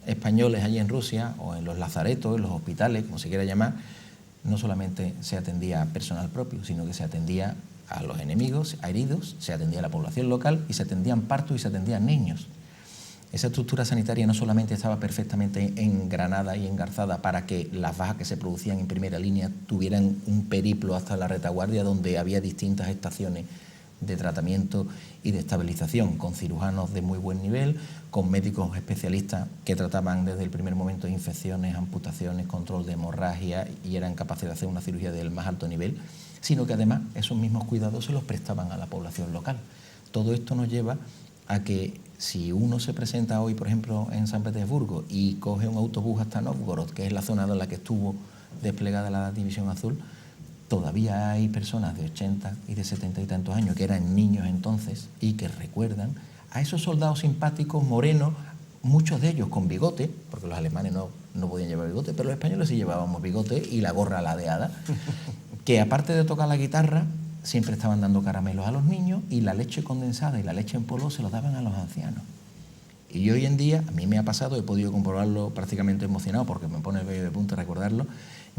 españoles allí en Rusia, o en los lazaretos, en los hospitales, como se quiera llamar, no solamente se atendía a personal propio, sino que se atendía a los enemigos, a heridos, se atendía a la población local y se atendían partos y se atendían niños. Esa estructura sanitaria no solamente estaba perfectamente engranada y engarzada para que las bajas que se producían en primera línea tuvieran un periplo hasta la retaguardia, donde había distintas estaciones de tratamiento y de estabilización, con cirujanos de muy buen nivel, con médicos especialistas que trataban desde el primer momento infecciones, amputaciones, control de hemorragia y eran capaces de hacer una cirugía del más alto nivel, sino que además esos mismos cuidados se los prestaban a la población local. Todo esto nos lleva a que si uno se presenta hoy, por ejemplo, en San Petersburgo y coge un autobús hasta Novgorod, que es la zona en la que estuvo desplegada la División Azul, todavía hay personas de 80 y de 70 y tantos años que eran niños entonces y que recuerdan a esos soldados simpáticos, morenos, muchos de ellos con bigote, porque los alemanes no podían llevar bigote, pero los españoles sí llevábamos bigote y la gorra ladeada, que aparte de tocar la guitarra, siempre estaban dando caramelos a los niños y la leche condensada y la leche en polvo se los daban a los ancianos. Y hoy en día, a mí me ha pasado, he podido comprobarlo prácticamente emocionado porque me pone el vello de punta recordarlo,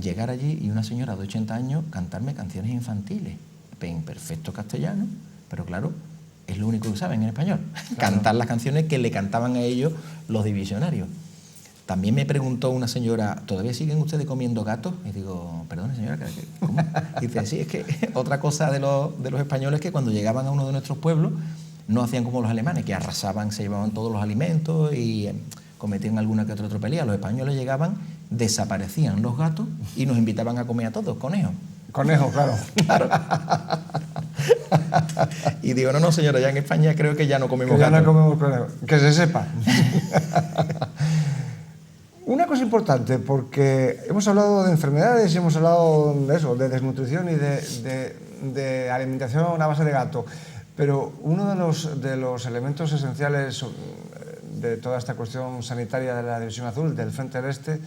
llegar allí y una señora de 80 años cantarme canciones infantiles en perfecto castellano, pero claro, es lo único que saben en español, claro. Cantar las canciones que le cantaban a ellos los divisionarios. También me preguntó una señora, ¿todavía siguen ustedes comiendo gatos? Y digo, perdone señora, ¿cómo? Y dice, sí, es que otra cosa de los españoles es que cuando llegaban a uno de nuestros pueblos no hacían como los alemanes, que arrasaban, se llevaban todos los alimentos y cometían alguna que otra tropelía. Los españoles llegaban, desaparecían los gatos y nos invitaban a comer a todos, conejos. Conejos, claro. Claro. Y digo, no señora, ya en España creo que ya no comemos gatos. Ya no comemos conejos, que se sepa. Una cosa importante, porque hemos hablado de enfermedades y hemos hablado de eso, de desnutrición y de alimentación a base de gato, pero uno de los elementos esenciales de toda esta cuestión sanitaria de la División Azul, del Frente del Este,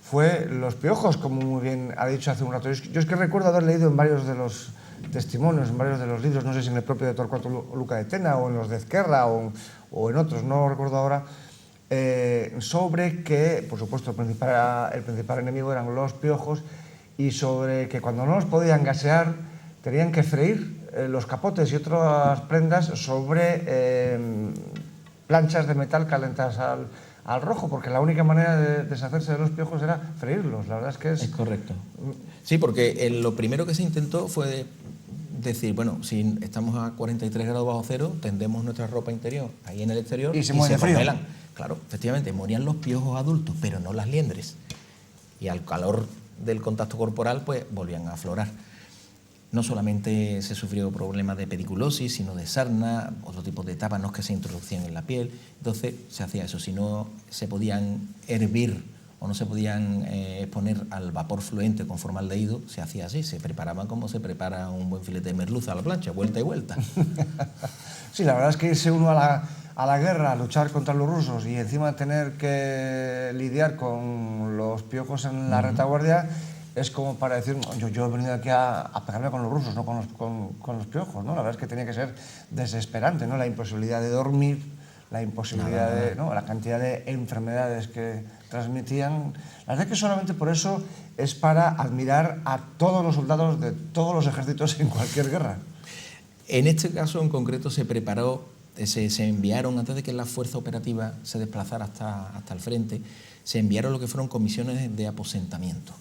fue los piojos, como muy bien ha dicho hace un rato. Yo es que recuerdo haber leído en varios de los testimonios, en varios de los libros, no sé si en el propio de Torcuato Luca de Tena o en los de Ezquerra o en otros, no recuerdo ahora, sobre que, por supuesto, el principal enemigo eran los piojos y sobre que cuando no los podían gasear tenían que freír los capotes y otras prendas sobre planchas de metal calentadas al rojo, porque la única manera de deshacerse de los piojos era freírlos. La verdad es que es correcto. Sí, porque lo primero que se intentó fue decir, bueno, si estamos a 43 grados bajo cero, tendemos nuestra ropa interior ahí en el exterior y se congelan. Claro, efectivamente, morían los piojos adultos, pero no las liendres. Y al calor del contacto corporal, pues volvían a aflorar. No solamente se sufrió problemas de pediculosis, sino de sarna, otro tipo de tábanos que se introducían en la piel. Entonces se hacía eso. Si no se podían hervir o no se podían exponer al vapor fluente con formaldehído, se hacía así. Se preparaban como se prepara un buen filete de merluza a la plancha, vuelta y vuelta. Sí, la verdad es que irse uno a a la guerra, a luchar contra los rusos y encima tener que lidiar con los piojos en la retaguardia, es como para decir, yo he venido aquí a pegarme con los rusos, no con los piojos, ¿no? La verdad es que tenía que ser desesperante, ¿no? La imposibilidad de dormir, la imposibilidad de, ¿no? La cantidad de enfermedades que transmitían. La verdad es que solamente por eso es para admirar a todos los soldados de todos los ejércitos en cualquier guerra. En este caso en concreto se preparó, se enviaron, antes de que la fuerza operativa se desplazara hasta el frente, se enviaron lo que fueron comisiones de aposentamiento,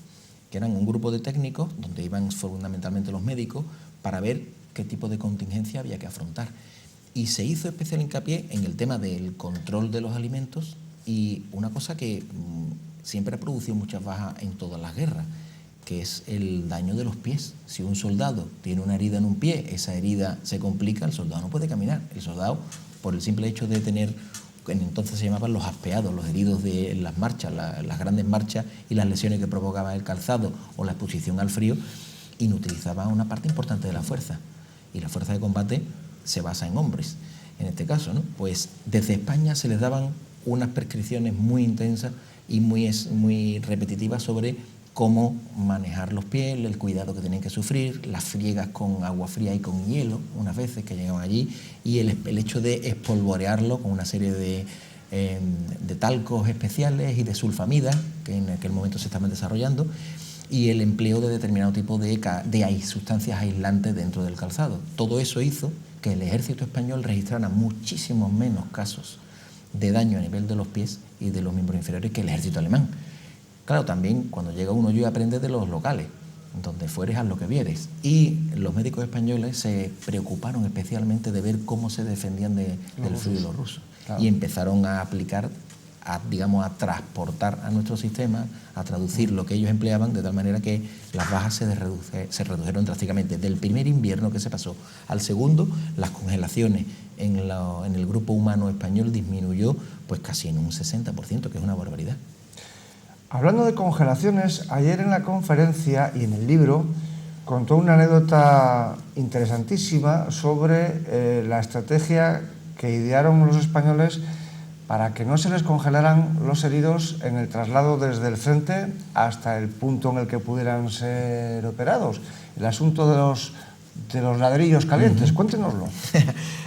que eran un grupo de técnicos donde iban fundamentalmente los médicos para ver qué tipo de contingencia había que afrontar. Y se hizo especial hincapié en el tema del control de los alimentos y una cosa que siempre ha producido muchas bajas en todas las guerras, que es el daño de los pies. Si un soldado tiene una herida en un pie, esa herida se complica, el soldado no puede caminar. El soldado, por el simple hecho de tener, entonces se llamaban los aspeados, los heridos de las marchas, las grandes marchas y las lesiones que provocaba el calzado o la exposición al frío, inutilizaba una parte importante de la fuerza. Y la fuerza de combate se basa en hombres, en este caso, ¿no? Pues desde España se les daban unas prescripciones muy intensas y muy repetitivas sobre cómo manejar los pies, el cuidado que tenían que sufrir, las friegas con agua fría y con hielo, unas veces que llegaban allí, y el hecho de espolvorearlo con una serie de talcos especiales y de sulfamidas que en aquel momento se estaban desarrollando, y el empleo de determinado tipo de sustancias aislantes dentro del calzado. Todo eso hizo que el ejército español registrara muchísimos menos casos de daño a nivel de los pies y de los miembros inferiores que el ejército alemán. Claro, también cuando llega uno y aprende de los locales, donde fueres haz lo que vieres. Y los médicos españoles se preocuparon especialmente de ver cómo se defendían del frío de los rusos. Claro. Y empezaron a aplicar, a transportar a nuestro sistema, a traducir lo que ellos empleaban, de tal manera que las bajas se redujeron drásticamente. Del primer invierno que se pasó al segundo, las congelaciones en el grupo humano español disminuyó pues casi en un 60%, que es una barbaridad. Hablando de congelaciones, ayer en la conferencia y en el libro contó una anécdota interesantísima sobre la estrategia que idearon los españoles para que no se les congelaran los heridos en el traslado desde el frente hasta el punto en el que pudieran ser operados. El asunto de los ladrillos calientes, cuéntenoslo.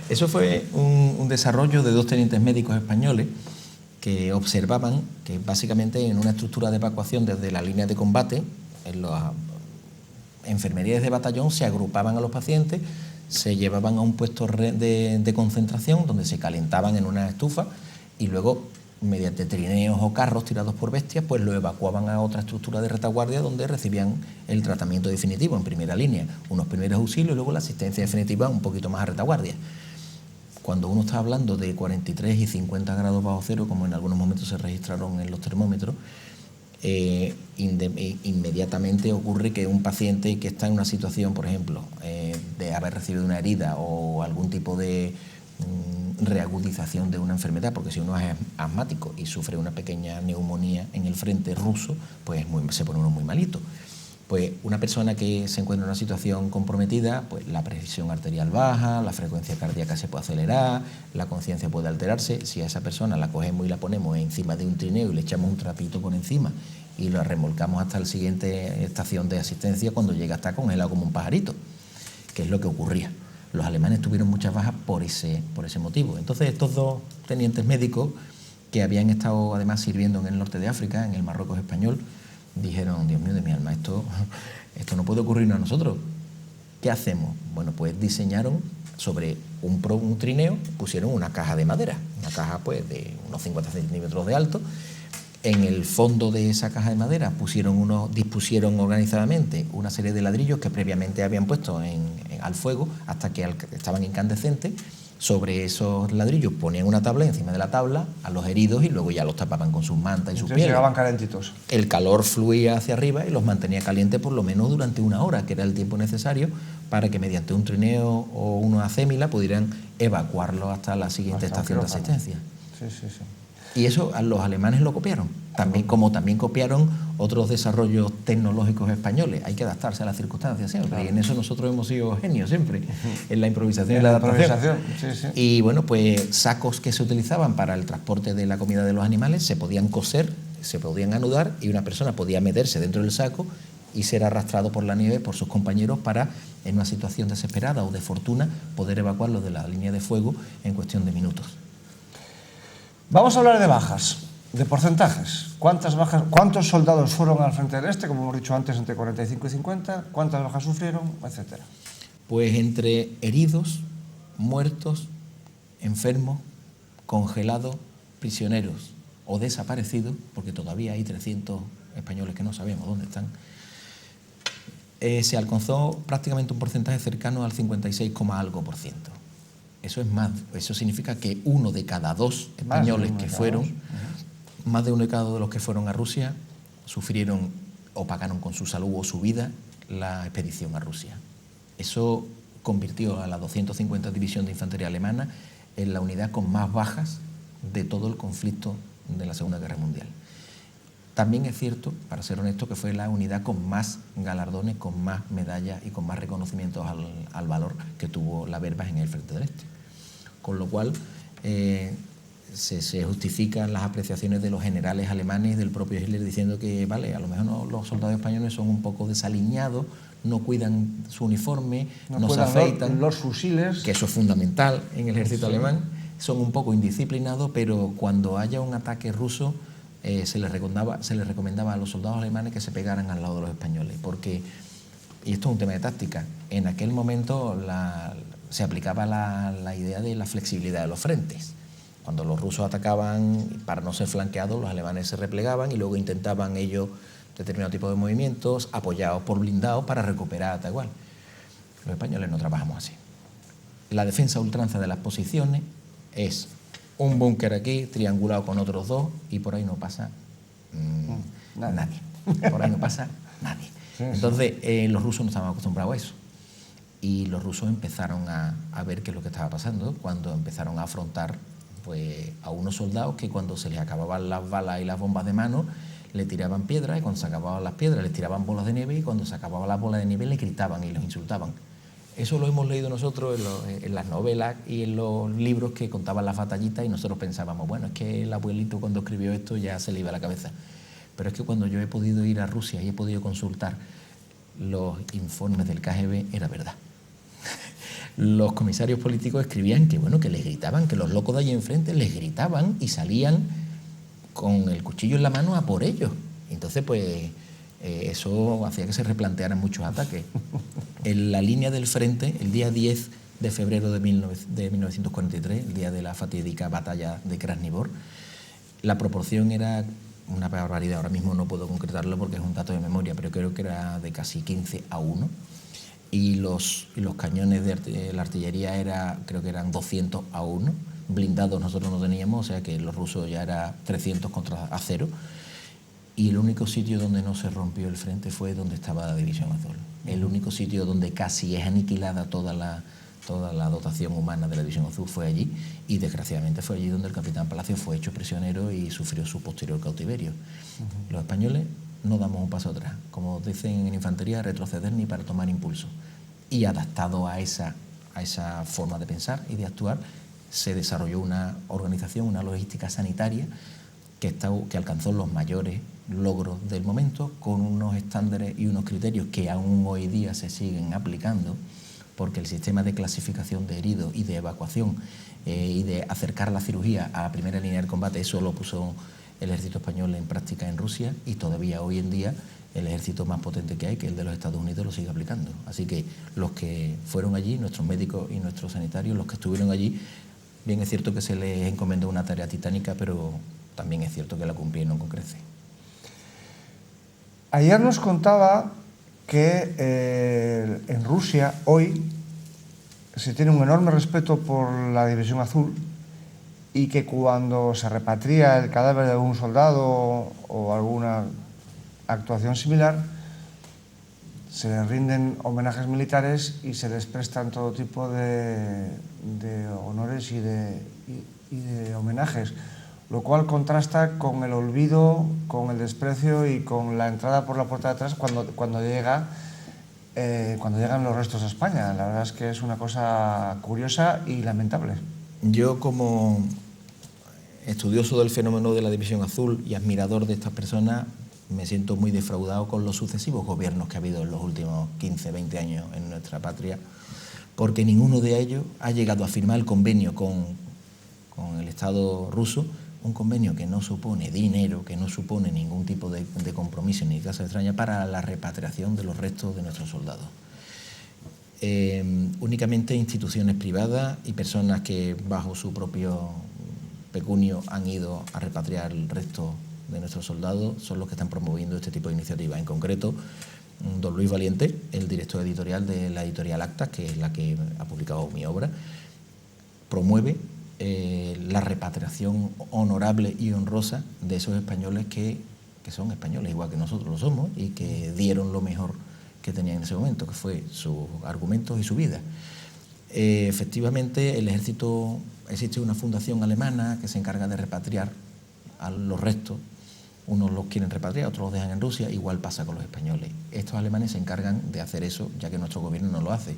Eso fue un desarrollo de dos tenientes médicos españoles que observaban que básicamente en una estructura de evacuación desde la línea de combate, en las enfermerías de batallón se agrupaban a los pacientes, se llevaban a un puesto de concentración donde se calentaban en una estufa y luego, mediante trineos o carros tirados por bestias, pues lo evacuaban a otra estructura de retaguardia donde recibían el tratamiento definitivo en primera línea, unos primeros auxilios y luego la asistencia definitiva un poquito más a retaguardia. Cuando uno está hablando de 43 y 50 grados bajo cero, como en algunos momentos se registraron en los termómetros, inmediatamente ocurre que un paciente que está en una situación, por ejemplo, de haber recibido una herida o algún tipo de reagudización de una enfermedad, porque si uno es asmático y sufre una pequeña neumonía en el frente ruso, pues se pone uno muy malito. Pues una persona que se encuentra en una situación comprometida, pues la presión arterial baja, la frecuencia cardíaca se puede acelerar, la conciencia puede alterarse. Si a esa persona la cogemos y la ponemos encima de un trineo y le echamos un trapito por encima y la remolcamos hasta la siguiente estación de asistencia, cuando llega está congelado como un pajarito, que es lo que ocurría. Los alemanes tuvieron muchas bajas por ese motivo. Entonces estos dos tenientes médicos, que habían estado además sirviendo en el norte de África, en el Marruecos español, dijeron: Dios mío de mi alma, esto no puede ocurrirnos a nosotros. ¿Qué hacemos? Bueno, pues diseñaron sobre un trineo, pusieron una caja de madera, una caja pues de unos 50 centímetros de alto. En el fondo de esa caja de madera dispusieron organizadamente una serie de ladrillos que previamente habían puesto al fuego hasta que estaban incandescentes. Sobre esos ladrillos ponían una tabla, encima de la tabla a los heridos y luego ya los tapaban con sus mantas y sus pieles. Llegaban calentitos. El calor fluía hacia arriba y los mantenía calientes por lo menos durante una hora, que era el tiempo necesario para que mediante un trineo o una acémila pudieran evacuarlo hasta la siguiente estación de asistencia. Sí. Y eso los alemanes lo copiaron, también copiaron otros desarrollos tecnológicos españoles. Hay que adaptarse a las circunstancias siempre, claro. Y en eso nosotros hemos sido genios siempre, en la improvisación y la adaptación. Sí, sí. Y bueno, pues sacos que se utilizaban para el transporte de la comida de los animales se podían coser, se podían anudar y una persona podía meterse dentro del saco y ser arrastrado por la nieve por sus compañeros para, en una situación desesperada o de fortuna, poder evacuarlo de la línea de fuego en cuestión de minutos. Vamos a hablar de bajas. De porcentajes, ¿cuántos soldados fueron al frente del este? Como hemos dicho antes, entre 45 y 50, ¿cuántas bajas sufrieron, etcétera? Pues entre heridos, muertos, enfermos, congelados, prisioneros o desaparecidos, porque todavía hay 300 españoles que no sabemos dónde están, se alcanzó prácticamente un porcentaje cercano al 56, algo por ciento. Eso es más, eso significa que uno de cada dos españoles que fueron, más de uno de cada dos de los que fueron a Rusia sufrieron o pagaron con su salud o su vida la expedición a Rusia. Eso convirtió a la 250 División de Infantería Alemana en la unidad con más bajas de todo el conflicto de la Segunda Guerra Mundial. También es cierto, para ser honesto, que fue la unidad con más galardones, con más medallas y con más reconocimientos al valor que tuvo la Wehrmacht en el frente del Este. Con lo cual se justifican las apreciaciones de los generales alemanes y del propio Hitler diciendo que, vale, a lo mejor los soldados españoles son un poco desaliñados, no cuidan su uniforme, no se afeitan. Los fusiles. Que eso es fundamental en el ejército alemán. Son un poco indisciplinados, pero cuando haya un ataque ruso se les recomendaba a los soldados alemanes que se pegaran al lado de los españoles, porque, y esto es un tema de táctica, en aquel momento se aplicaba la idea de la flexibilidad de los frentes. Cuando los rusos atacaban, para no ser flanqueados, los alemanes se replegaban y luego intentaban ellos determinado tipo de movimientos apoyados por blindados para recuperar tal igual. Los españoles no trabajamos así. La defensa a ultranza de las posiciones es un búnker aquí, triangulado con otros dos, y por ahí no pasa nadie. Por ahí no pasa nadie. Entonces, los rusos no estaban acostumbrados a eso. Y los rusos empezaron a ver qué es lo que estaba pasando cuando empezaron a afrontar pues, a unos soldados que cuando se les acababan las balas y las bombas de mano, le tiraban piedras, y cuando se acababan las piedras les tiraban bolas de nieve, y cuando se acababan las bolas de nieve le gritaban y los insultaban. Eso lo hemos leído nosotros en las novelas y en los libros que contaban las batallitas, y nosotros pensábamos, bueno, es que el abuelito cuando escribió esto ya se le iba a la cabeza. Pero es que cuando yo he podido ir a Rusia y he podido consultar los informes del KGB, era verdad. Los comisarios políticos escribían que, bueno, que les gritaban, que los locos de allí enfrente les gritaban y salían con el cuchillo en la mano a por ellos. Entonces, pues, eso hacía que se replantearan muchos ataques. En la línea del frente, el día 10 de febrero de 1943, el día de la fatídica batalla de Krasnivor, la proporción era una barbaridad. Ahora mismo no puedo concretarlo porque es un dato de memoria, pero creo que era de casi 15-1. Y los cañones de la artillería creo que eran 200-1. Blindados nosotros no teníamos, o sea que los rusos ya era 300 contra 0. Y el único sitio donde no se rompió el frente fue donde estaba la División Azul. El único sitio donde casi es aniquilada toda la dotación humana de la División Azul fue allí, y desgraciadamente fue allí donde el capitán Palacio fue hecho prisionero y sufrió su posterior cautiverio. Los españoles no damos un paso atrás, como dicen en infantería, retroceder ni para tomar impulso. Y adaptado a esa forma de pensar y de actuar, se desarrolló una organización, una logística sanitaria que alcanzó los mayores logros del momento, con unos estándares y unos criterios que aún hoy día se siguen aplicando, porque el sistema de clasificación de heridos y de evacuación y de acercar la cirugía a la primera línea del combate, eso lo puso el ejército español en práctica en Rusia, y todavía hoy en día el ejército más potente que hay, que es el de los Estados Unidos, lo sigue aplicando. Así que los que fueron allí, nuestros médicos y nuestros sanitarios, los que estuvieron allí, bien es cierto que se les encomendó una tarea titánica, pero también es cierto que la cumplieron con creces. Ayer nos contaba que en Rusia hoy se tiene un enorme respeto por la División Azul, y que cuando se repatria el cadáver de algún soldado o alguna actuación similar, se les rinden homenajes militares y se les prestan todo tipo de honores y de homenajes. lo cual contrasta con el olvido, con el desprecio y con la entrada por la puerta de atrás cuando llegan los restos a España. La verdad es que es una cosa curiosa y lamentable. Yo, como estudioso del fenómeno de la División Azul y admirador de estas personas, me siento muy defraudado con los sucesivos gobiernos que ha habido en los últimos 15, 20 años en nuestra patria, porque ninguno de ellos ha llegado a firmar el convenio con el Estado ruso, un convenio que no supone dinero, que no supone ningún tipo de compromiso ni casa extraña para la repatriación de los restos de nuestros soldados. Únicamente instituciones privadas y personas que bajo su propio pecunio han ido a repatriar el resto de nuestros soldados son los que están promoviendo este tipo de iniciativas. En concreto, don Luis Valiente, el director editorial de la editorial Actas, que es la que ha publicado mi obra, promueve la repatriación honorable y honrosa de esos españoles que son españoles, igual que nosotros lo somos, y que dieron lo mejor que tenían en ese momento, que fue sus argumentos y su vida. Efectivamente, el ejército, existe una fundación alemana que se encarga de repatriar a los restos. Unos los quieren repatriar, otros los dejan en Rusia, igual pasa con los españoles. Estos alemanes se encargan de hacer eso, ya que nuestro gobierno no lo hace.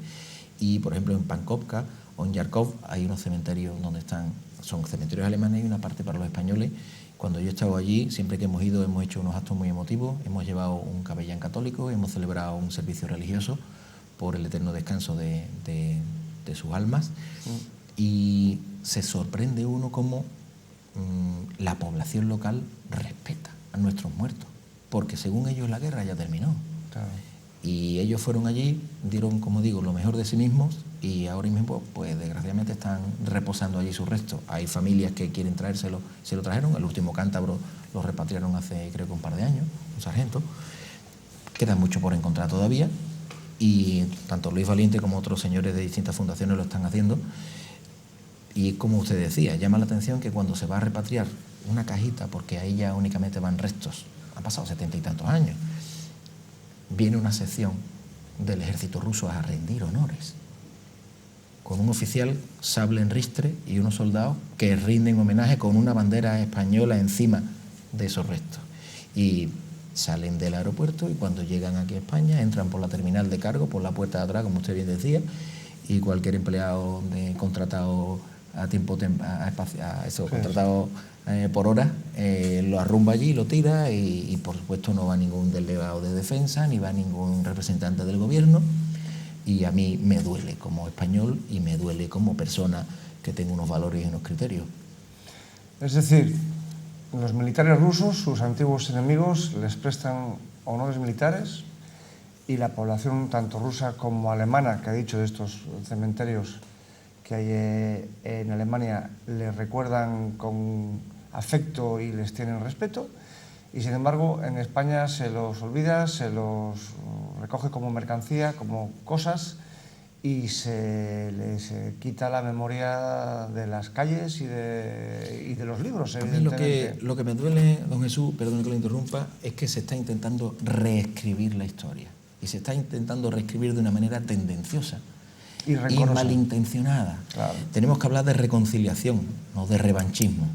Y, por ejemplo, en Pankovka o en Yarkov hay unos cementerios donde son cementerios alemanes y una parte para los españoles. Cuando yo he estado allí, siempre que hemos ido, hemos hecho unos actos muy emotivos, hemos llevado un capellán católico, hemos celebrado un servicio religioso por el eterno descanso de sus almas, y se sorprende uno cómo la población local respeta a nuestros muertos, porque según ellos la guerra ya terminó. Claro. Y ellos fueron allí, dieron, como digo, lo mejor de sí mismos, y ahora mismo, pues desgraciadamente están reposando allí sus restos. Hay familias que quieren traérselo, se lo trajeron, el último cántabro lo repatriaron hace, creo que un par de años, un sargento. Queda mucho por encontrar todavía, y tanto Luis Valiente como otros señores de distintas fundaciones lo están haciendo. Y como usted decía, llama la atención que cuando se va a repatriar una cajita, porque ahí ya únicamente van restos, han pasado 70 y tantos años, viene una sección del ejército ruso a rendir honores, con un oficial sable en ristre y unos soldados que rinden homenaje con una bandera española encima de esos restos. Y salen del aeropuerto, y cuando llegan aquí a España entran por la terminal de cargo, por la puerta de atrás, como usted bien decía, y cualquier empleado contratado a tiempo contratado por hora lo arrumba allí, lo tira, y por supuesto no va ningún delegado de defensa ni va ningún representante del gobierno. Y a mí me duele como español y me duele como persona que tengo unos valores y unos criterios. Es decir, los militares rusos, sus antiguos enemigos, les prestan honores militares, y la población tanto rusa como alemana, que ha dicho de estos cementerios que hay en Alemania, les recuerdan con afecto y les tienen respeto, y sin embargo en España se los olvida, se los recoge como mercancía, como cosas, y se les quita la memoria de las calles y de los libros, evidentemente. Lo que me duele, don Jesús, perdón que lo interrumpa, es que se está intentando reescribir la historia, y se está intentando reescribir de una manera tendenciosa y malintencionada. Claro. Tenemos que hablar de reconciliación, no de revanchismo.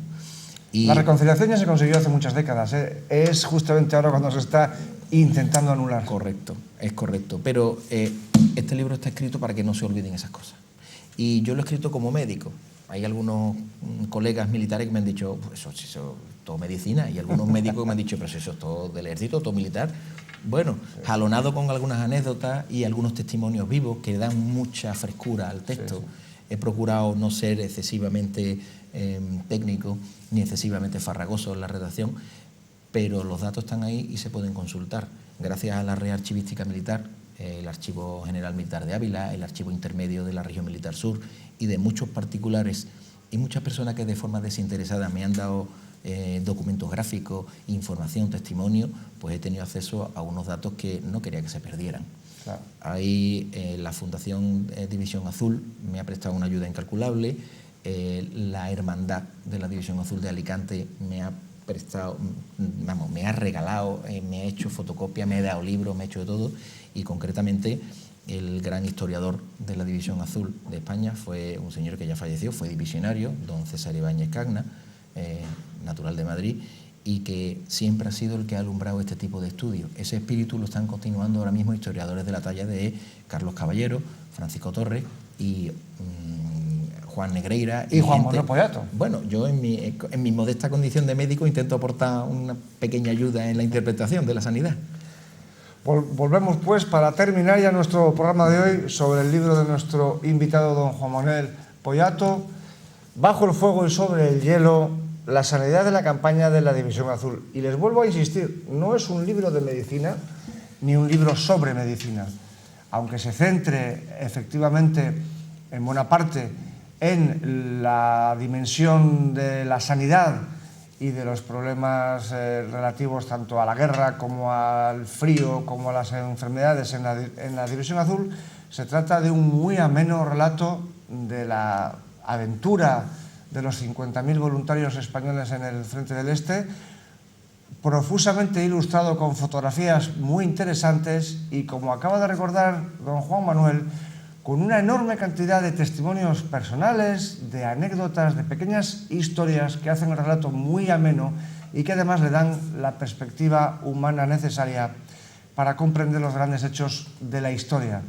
La reconciliación ya se consiguió hace muchas décadas, ¿eh? Es justamente ahora cuando se está intentando anular. Correcto, es correcto. Pero este libro está escrito para que no se olviden esas cosas. Y yo lo he escrito como médico. Hay algunos colegas militares que me han dicho, pues eso es todo medicina, y algunos médicos que me han dicho, pero eso es todo del ejército, todo militar. Bueno, jalonado con algunas anécdotas y algunos testimonios vivos que dan mucha frescura al texto. Sí, sí. He procurado no ser excesivamente técnico ni excesivamente farragoso en la redacción, pero los datos están ahí y se pueden consultar. Gracias a la Red Archivística Militar, el Archivo General Militar de Ávila, el Archivo Intermedio de la Región Militar Sur, y de muchos particulares y muchas personas que de forma desinteresada me han dado documentos gráficos, información, testimonio, pues he tenido acceso a unos datos que no quería que se perdieran. Claro. Ahí la Fundación División Azul me ha prestado una ayuda incalculable, la Hermandad de la División Azul de Alicante me ha prestado, me ha regalado, me ha hecho fotocopia, me ha dado libros, me ha hecho de todo, y concretamente el gran historiador de la División Azul de España fue un señor que ya falleció, fue divisionario, don César Ibáñez Cagna, natural de Madrid, y que siempre ha sido el que ha alumbrado este tipo de estudios. Ese espíritu lo están continuando ahora mismo historiadores de la talla de Carlos Caballero, Francisco Torres y Juan Negreira. Y Juan Manuel Poyato. Bueno, yo en mi modesta condición de médico intento aportar una pequeña ayuda en la interpretación de la sanidad. Volvemos pues para terminar ya nuestro programa de hoy sobre el libro de nuestro invitado don Juan Manuel Poyato, Bajo el fuego y sobre el hielo, la sanidad de la campaña de la División Azul. Y les vuelvo a insistir, no es un libro de medicina ni un libro sobre medicina, aunque se centre efectivamente en buena parte en la dimensión de la sanidad y de los problemas relativos tanto a la guerra como al frío, como a las enfermedades en la División Azul. Se trata de un muy ameno relato de la aventura de los 50.000 voluntarios españoles en el Frente del Este, profusamente ilustrado con fotografías muy interesantes y, como acaba de recordar don Juan Manuel, con una enorme cantidad de testimonios personales, de anécdotas, de pequeñas historias que hacen el relato muy ameno y que además le dan la perspectiva humana necesaria para comprender los grandes hechos de la historia.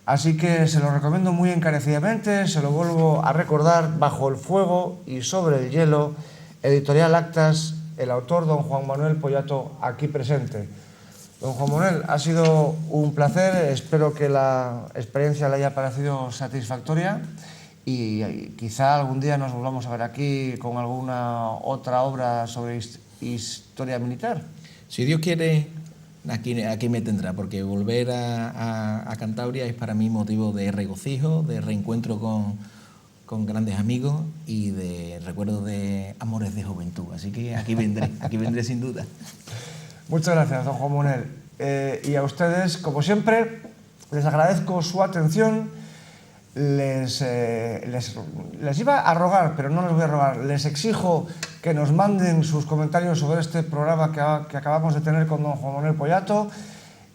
Así que se lo recomiendo muy encarecidamente, se lo vuelvo a recordar, Bajo el fuego y sobre el hielo, editorial Actas, el autor don Juan Manuel Poyato, aquí presente. Don Juan Manuel, ha sido un placer, espero que la experiencia le haya parecido satisfactoria y quizá algún día nos volvamos a ver aquí con alguna otra obra sobre historia militar. Si Dios quiere, aquí me tendrá, porque volver a Cantabria es para mí motivo de regocijo, de reencuentro con grandes amigos y de recuerdos de amores de juventud. Así que aquí vendré sin duda. Muchas gracias, don Juan Manuel. Y a ustedes, como siempre, les agradezco su atención. Les iba a rogar, pero no les voy a rogar. Les exijo que nos manden sus comentarios sobre este programa que acabamos de tener con don Juan Manuel Poyato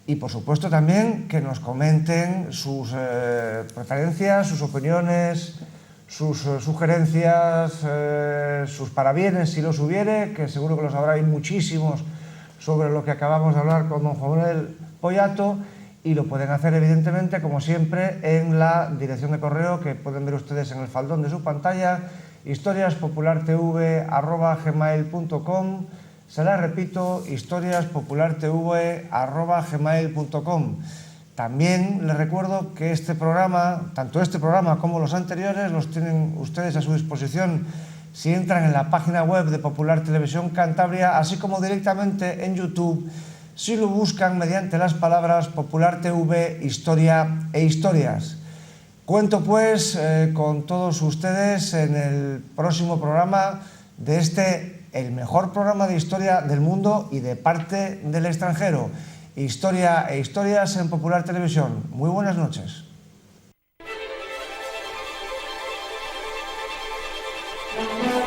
y, por supuesto, también que nos comenten sus preferencias, sus opiniones, sus sugerencias, sus parabienes, si los hubiere, que seguro que los habrá, hay muchísimos sobre lo que acabamos de hablar con don Juan Manuel Poyato, y lo pueden hacer evidentemente, como siempre, en la dirección de correo que pueden ver ustedes en el faldón de su pantalla, historiaspopulartv@gmail.com. Se la repito, historiaspopulartv@gmail.com. También les recuerdo que este programa, tanto este programa como los anteriores, los tienen ustedes a su disposición si entran en la página web de Popular Televisión Cantabria, así como directamente en YouTube, si lo buscan mediante las palabras Popular TV, Historia e Historias. Cuento pues con todos ustedes en el próximo programa de el mejor programa de historia del mundo y de parte del extranjero. Historia e Historias en Popular Televisión. Muy buenas noches. Thank you.